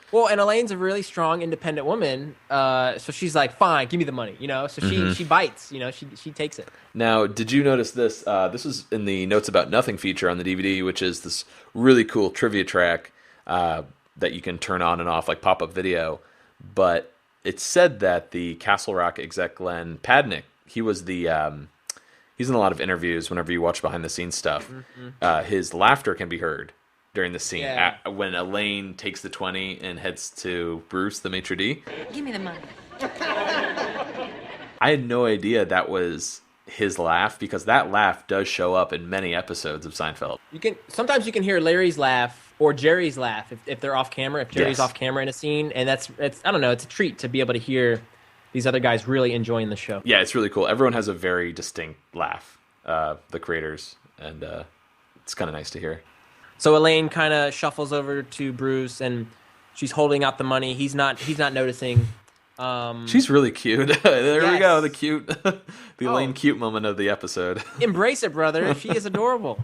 Well, and Elaine's a really strong, independent woman, so she's like, fine, give me the money, So she bites, she takes it. Now, did you notice this? This was in the Notes About Nothing feature on the DVD, which is this really cool trivia track that you can turn on and off, like pop-up video. But it said that the Castle Rock exec Glenn Padnick, he was he's in a lot of interviews whenever you watch behind-the-scenes stuff. His laughter can be heard during the scene when Elaine takes the 20 and heads to Bruce, the maitre d'. Give me the money. I had no idea that was his laugh, because that laugh does show up in many episodes of Seinfeld. Sometimes you can hear Larry's laugh or Jerry's laugh if they're off camera, if Jerry's off camera in a scene, and it's I don't know, it's a treat to be able to hear these other guys really enjoying the show. Yeah, it's really cool. Everyone has a very distinct laugh, the creators, and it's kind of nice to hear. So Elaine kind of shuffles over to Bruce, and she's holding out the money. He's not noticing. She's really cute. There we go, the Elaine cute moment of the episode. Embrace it, brother. She is adorable.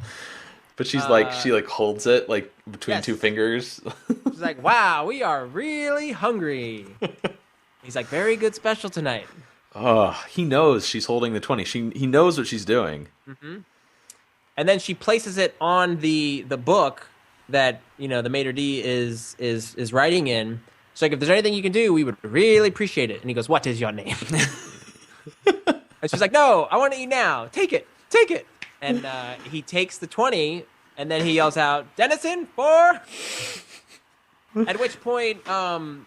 But she's she holds it like between 2 fingers. She's like, wow, we are really hungry. He's like, very good special tonight. Oh, he knows she's holding the 20. He knows what she's doing. Mm-hmm. And then she places it on the book that the maitre d' is writing in. She's like, if there's anything you can do, we would really appreciate it. And he goes, what is your name? And she's like, no, I want to eat now. Take it. And he takes the 20, and then he yells out, Dennison, 4. At which point, Elaine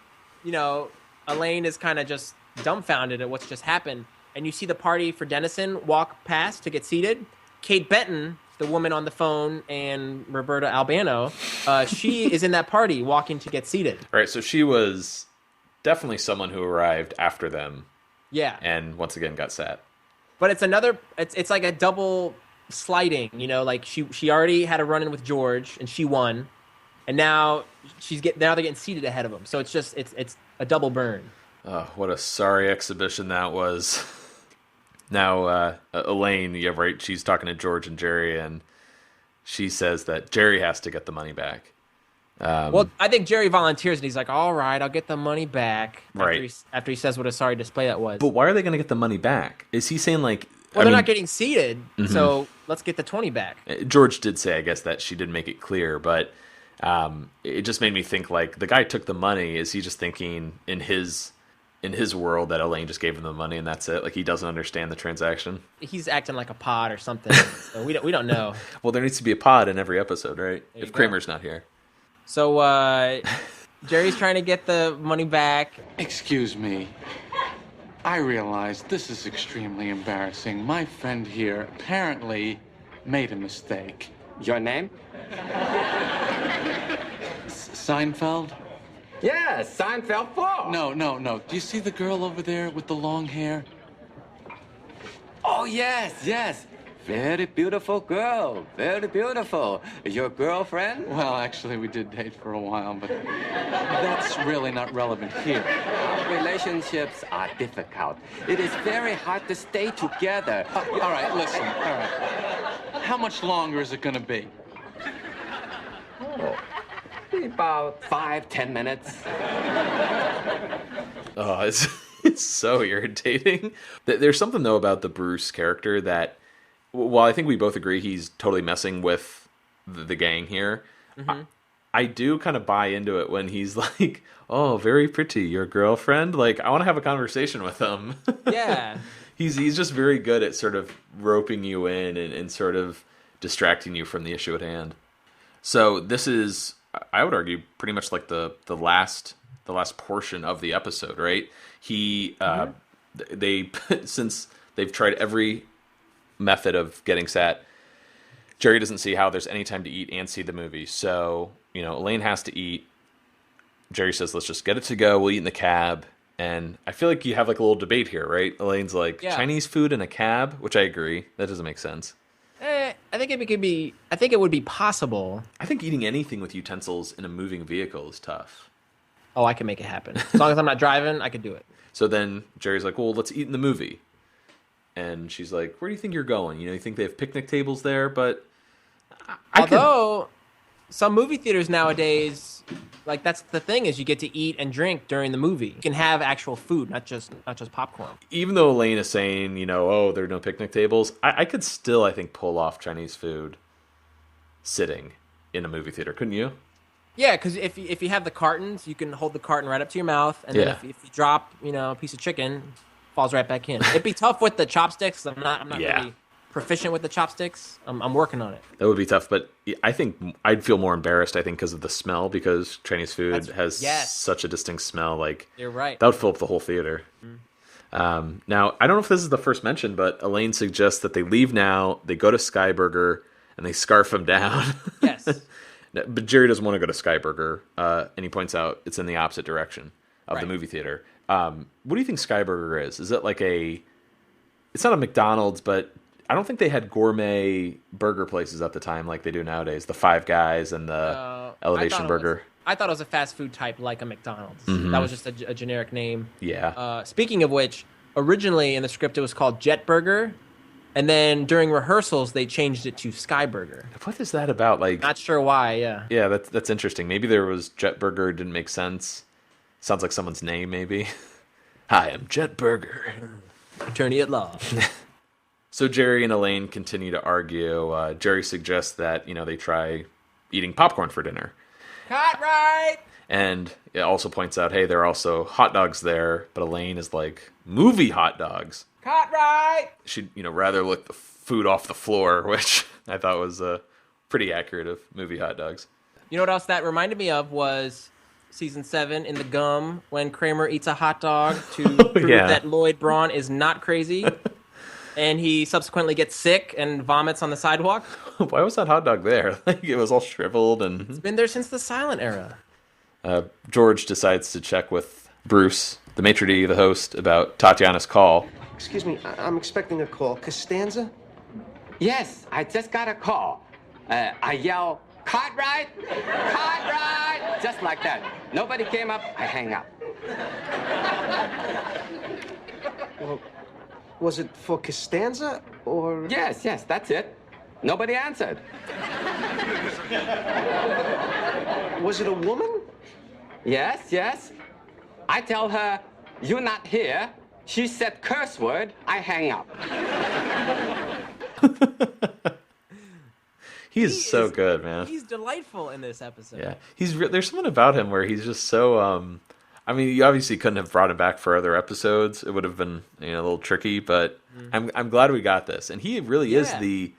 is kind of just dumbfounded at what's just happened. And you see the party for Dennison walk past to get seated. Kate Benton, the woman on the phone, and Roberta Albano, she is in that party walking to get seated. Right, so she was definitely someone who arrived after them. Yeah. And once again got sat. But it's like a double sliding, like she already had a run-in with George, and she won. And now they're getting seated ahead of him. So it's a double burn. Oh, what a sorry exhibition that was. Now, Elaine, yeah, right, she's talking to George and Jerry, and she says that Jerry has to get the money back. Well, I think Jerry volunteers, and he's like, all right, I'll get the money back. Right. After he says what a sorry display that was. But why are they going to get the money back? Is he saying, like... Well, they're not getting seated, so let's get the 20 back. George did say, I guess, that she did make it clear, but it just made me think, like, the guy took the money. Is he just thinking in his world that Elaine just gave him the money and that's it? Like, he doesn't understand the transaction? He's acting like a pod or something, so we don't know. Well, there needs to be a pod in every episode, right? If Kramer's not here. So, Jerry's trying to get the money back. Excuse me. I realize this is extremely embarrassing. My friend here apparently made a mistake. Your name? Seinfeld? Yes, Seinfeld 4. No. Do you see the girl over there with the long hair? Oh, yes. Very beautiful girl. Very beautiful. Your girlfriend? Well, actually, we did date for a while, but that's really not relevant here. Relationships are difficult. It is very hard to stay together. All right, listen. All right. How much longer is it going to be? Oh, about 5-10 minutes. Oh, it's so irritating. There's something, though, about the Bruce character that, while I think we both agree he's totally messing with the gang here, I do kind of buy into it when he's like, oh, very pretty, your girlfriend? Like, I want to have a conversation with him. Yeah. He's just very good at sort of roping you in and sort of distracting you from the issue at hand. So this is, I would argue, pretty much like the last portion of the episode, right? They since they've tried every method of getting sat, Jerry doesn't see how there's any time to eat and see the movie. So, Elaine has to eat. Jerry says, let's just get it to go. We'll eat in the cab. And I feel like you have like a little debate here, right? Elaine's like, Chinese food in a cab, which I agree. That doesn't make sense. I think it would be possible. I think eating anything with utensils in a moving vehicle is tough. Oh, I can make it happen. As long as I'm not driving, I could do it. So then Jerry's like, well, let's eat in the movie. And she's like, where do you think you're going? You think they have picnic tables there? But although some movie theaters nowadays, like, that's the thing, is you get to eat and drink during the movie. You can have actual food, not just popcorn. Even though Elaine is saying, oh, there are no picnic tables, I could still, I think, pull off Chinese food sitting in a movie theater. Couldn't you? Yeah, because if you have the cartons, you can hold the carton right up to your mouth, and then if you drop, a piece of chicken, falls right back in. It'd be tough with the chopsticks. I'm not really proficient with the chopsticks. I'm working on it. That would be tough, but I think I'd feel more embarrassed, because of the smell, because Chinese food has such a distinct smell. Like, you're right. That would fill up the whole theater. Now, I don't know if this is the first mention, but Elaine suggests that they leave now, they go to Skyburger, and they scarf him down. Yes. But Jerry doesn't want to go to Skyburger, and he points out it's in the opposite direction of the movie theater. What do you think Skyburger is? Is it like it's not a McDonald's, but I don't think they had gourmet burger places at the time like they do nowadays. The Five Guys and the Elevation Burger. I thought it was a fast food type like a McDonald's. Mm-hmm. That was just a generic name. Yeah. Speaking of which, originally in the script it was called Jet Burger. And then during rehearsals, they changed it to Skyburger. What is that about? Like, not sure why. Yeah. Yeah, that's interesting. Maybe there was Jet Burger, didn't make sense. Sounds like someone's name, maybe. Hi, I'm Jet Burger, attorney at law. So Jerry and Elaine continue to argue. Jerry suggests that they try eating popcorn for dinner. Cartwright! And it also points out, hey, there are also hot dogs there, but Elaine is like, movie hot dogs. Cartwright! She'd, rather lick the food off the floor, which I thought was pretty accurate of movie hot dogs. You know what else that reminded me of was season 7 in The Gum, when Kramer eats a hot dog to prove that Lloyd Braun is not crazy. And he subsequently gets sick and vomits on the sidewalk. Why was that hot dog there? Like, it was all shriveled and... It's been there since the silent era. George decides to check with Bruce, the maitre d', the host, about Tatiana's call. Excuse me, I'm expecting a call. Costanza? Yes, I just got a call. I yell, Cartwright! Cartwright! Just like that. Nobody came up, I hang up. Well, was it for Costanza, or...? Yes, that's it. Nobody answered. Was it a woman? Yes. I tell her, you're not here. She said curse word, I hang up. He is so good, man. He's delightful in this episode. Yeah, there's something about him where he's just so. I mean, you obviously couldn't have brought him back for other episodes. It would have been a little tricky, but I'm glad we got this, and he really is the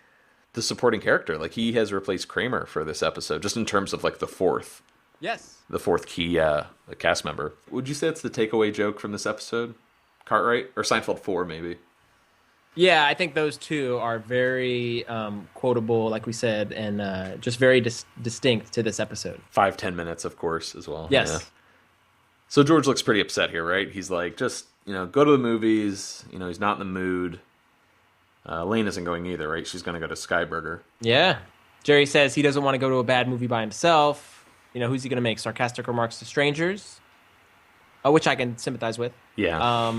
supporting character. Like, he has replaced Kramer for this episode, just in terms of like the fourth key cast member. Would you say it's the takeaway joke from this episode? Cartwright or Seinfeld 4 maybe? Yeah, I think those two are very quotable, like we said, and just very distinct to this episode. 5-10 minutes, of course, as well. Yes. Yeah. So George looks pretty upset here, right? He's like, just, go to the movies. He's not in the mood. Elaine isn't going either, right? She's going to go to Skyburger. Yeah. Jerry says he doesn't want to go to a bad movie by himself. Who's he going to make? Sarcastic remarks to strangers? Which I can sympathize with. Yeah.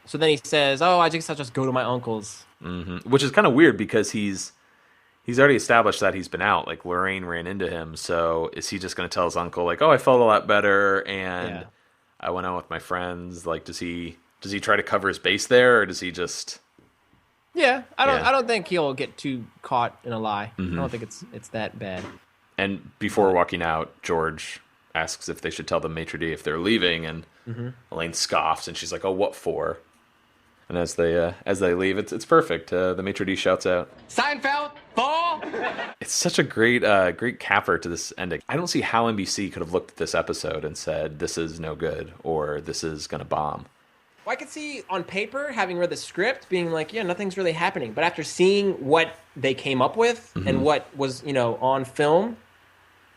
So then he says, I guess I'll just go to my uncle's. Mm-hmm. Which is kind of weird because he's already established that he's been out. Like, Lorraine ran into him. So is he just going to tell his uncle, like, I felt a lot better and I went out with my friends? Like, does he try to cover his base there, or does he just... Yeah, I don't think he'll get too caught in a lie. Mm-hmm. I don't think it's that bad. And before walking out, George asks if they should tell the maitre d' if they're leaving, and Elaine scoffs, and she's like, what for? And as they leave, it's perfect. The maitre d' shouts out, Seinfeld 4! It's such a great capper to this ending. I don't see how NBC could have looked at this episode and said, this is no good, or this is going to bomb. Well, I could see on paper, having read the script, being like, nothing's really happening. But after seeing what they came up with and what was, on film,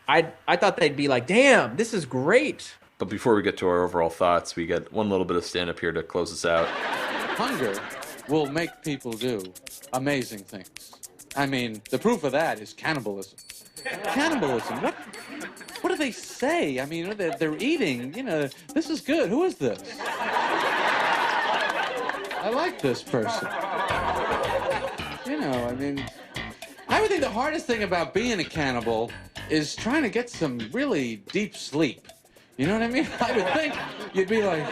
I thought they'd be like, damn, this is great. But before we get to our overall thoughts, we get one little bit of stand-up here to close us out. Hunger will make people do amazing things. I mean, the proof of that is cannibalism. Cannibalism? What do they say? I mean, they're eating. This is good. Who is this? I like this person. I would think the hardest thing about being a cannibal is trying to get some really deep sleep. You know what I mean? I would think you'd be like,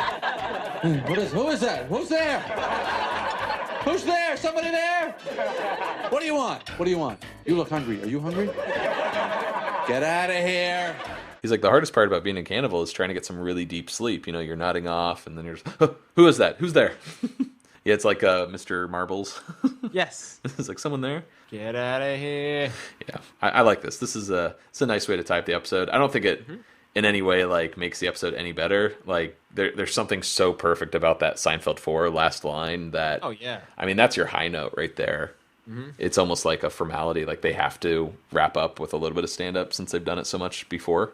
who is that? Who's there? Who's there? Somebody there? What do you want? You look hungry. Are you hungry? Get out of here. He's like, the hardest part about being a cannibal is trying to get some really deep sleep. You're nodding off, and then you're just, who is that? Who's there? Yeah, it's like Mr. Marbles. Yes. It's like, someone there? Get out of here. Yeah, I like this. This is it's a nice way to type the episode. I don't think it in any way makes the episode any better. Like, there's something so perfect about that Seinfeld 4 last line that... Oh, yeah. I mean, that's your high note right there. Mm-hmm. It's almost like a formality. Like, they have to wrap up with a little bit of stand-up since they've done it so much before.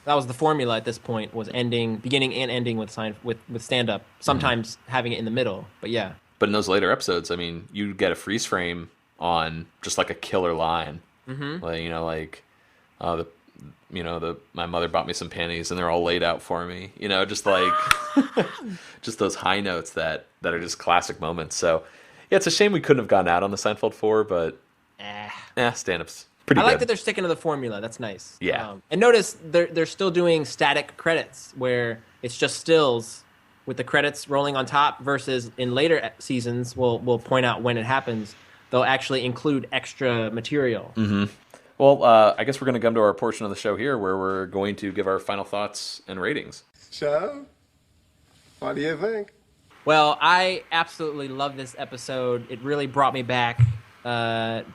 That was the formula at this point, was beginning and ending with stand-up, sometimes having it in the middle, but yeah. But in those later episodes, I mean, you get a freeze frame on just like a killer line. Mm-hmm. My mother bought me some panties and they're all laid out for me. Just like, just those high notes that are just classic moments. So, yeah, it's a shame we couldn't have gone out on the Seinfeld 4, but stand-up's pretty good. I like that they're sticking to the formula. That's nice. Yeah. And notice they're still doing static credits where it's just stills with the credits rolling on top, versus in later seasons, we'll point out when it happens, they'll actually include extra material. Mm-hmm. Well, I guess we're going to come to our portion of the show here where we're going to give our final thoughts and ratings. So, what do you think? Well, I absolutely love this episode. It really brought me back to,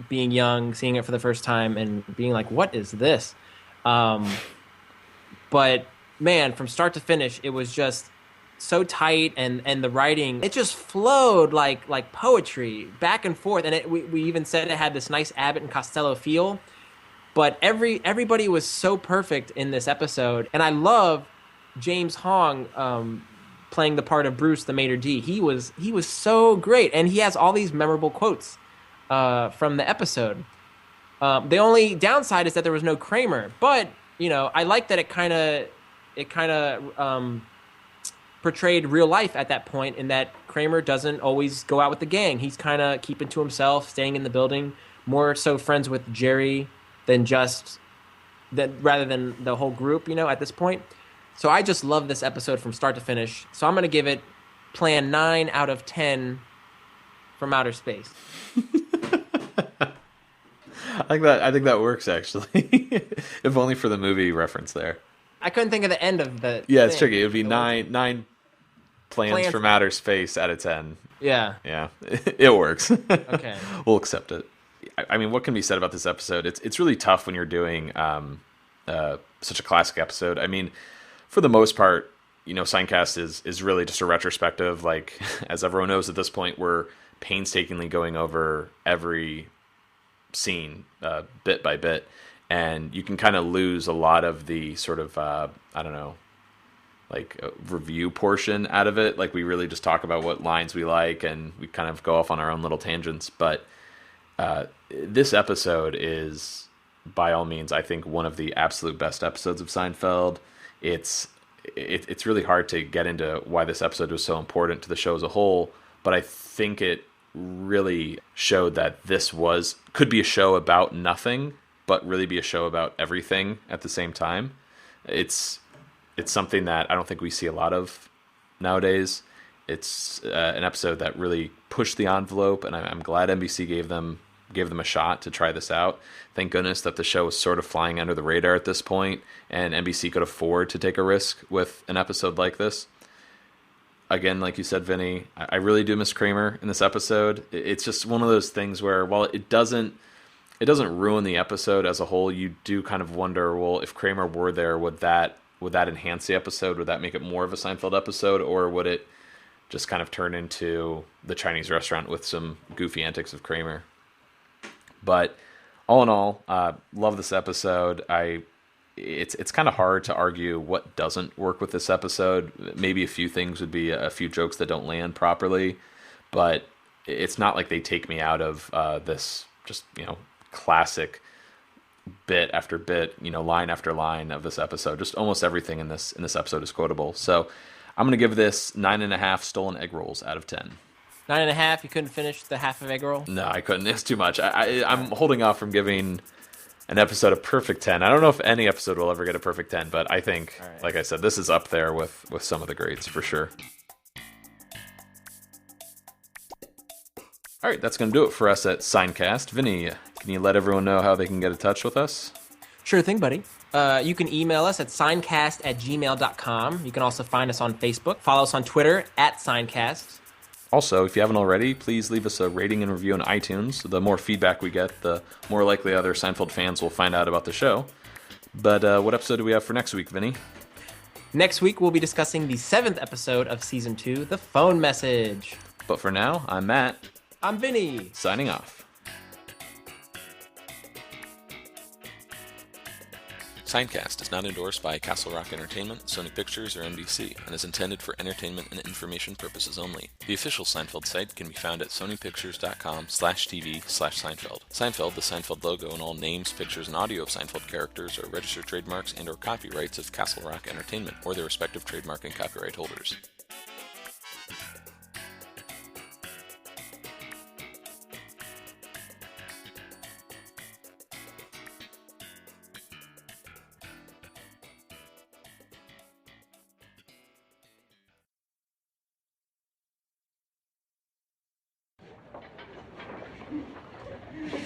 being young, seeing it for the first time, and being like, what is this? But, man, from start to finish, it was just so tight, and the writing, it just flowed like poetry, back and forth. And we even said it had this nice Abbott and Costello feel. But everybody was so perfect in this episode. And I love James Hong playing the part of Bruce, the maitre d'. He was so great, and he has all these memorable quotes from the episode. The only downside is that there was no Kramer, but I like that it kind of portrayed real life at that point, in that Kramer doesn't always go out with the gang. He's kind of keeping to himself, staying in the building, more so friends with Jerry rather than the whole group, at this point. So I just love this episode from start to finish. So I'm going to give it Plan 9 out of 10 from outer space. I think that works, actually. If only for the movie reference there. I couldn't think of the end of the Yeah, it's tricky. It would be nine plans from outer space out of 10. Yeah. Yeah. It works. Okay. We'll accept it. I mean, what can be said about this episode? It's really tough when you're doing such a classic episode. I mean, for the most part, Seincast is really just a retrospective. Like, as everyone knows at this point, we're painstakingly going over every scene bit by bit, and you can kind of lose a lot of the sort of review portion out of it. Like, we really just talk about what lines we like, and we kind of go off on our own little tangents. But this episode is, by all means, I think, one of the absolute best episodes of Seinfeld. It's really hard to get into why this episode was so important to the show as a whole, but I think it really showed that this could be a show about nothing, but really be a show about everything at the same time. It's something that I don't think we see a lot of nowadays. It's an episode that really pushed the envelope, and I'm glad NBC gave them a shot to try this out. Thank goodness that the show was sort of flying under the radar at this point, and NBC could afford to take a risk with an episode like this. Again, like you said, Vinny, I really do miss Kramer in this episode. It's just one of those things where, while it doesn't ruin the episode as a whole, you do kind of wonder, well, if Kramer were there, would that enhance the episode? Would that make it more of a Seinfeld episode, or would it just kind of turn into the Chinese restaurant with some goofy antics of Kramer? But all in all, love this episode. It's kind of hard to argue what doesn't work with this episode. Maybe a few things would be a few jokes that don't land properly, but it's not like they take me out of this just classic bit after bit, line after line of this episode. Just almost everything in this episode is quotable. So I'm going to give this 9.5 stolen egg rolls out of 10. 9.5. You couldn't finish the half of egg roll? No, I couldn't. It's too much. I'm holding off from giving an episode a perfect 10. I don't know if any episode will ever get a perfect 10, but I think, like I said, this is up there with some of the greats for sure. All right, that's going to do it for us at Seincast. Vinny, can you let everyone know how they can get in touch with us? Sure thing, buddy. You can email us at seincast@gmail.com. You can also find us on Facebook. Follow us on Twitter @Seincast. Also, if you haven't already, please leave us a rating and review on iTunes. The more feedback we get, the more likely other Seinfeld fans will find out about the show. But what episode do we have for next week, Vinny? Next week, we'll be discussing the 7th episode of Season 2, The Phone Message. But for now, I'm Matt. I'm Vinny. Signing off. Seinecast is not endorsed by Castle Rock Entertainment, Sony Pictures, or NBC, and is intended for entertainment and information purposes only. The official Seinfeld site can be found at sonypictures.com/TV/Seinfeld. Seinfeld, the Seinfeld logo, and all names, pictures, and audio of Seinfeld characters are registered trademarks and/or copyrights of Castle Rock Entertainment, or their respective trademark and copyright holders.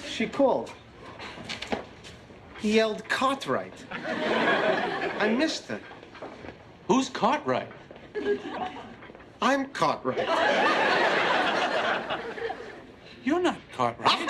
She called. He yelled Cartwright. I missed it. Who's Cartwright? I'm Cartwright. You're not Cartwright.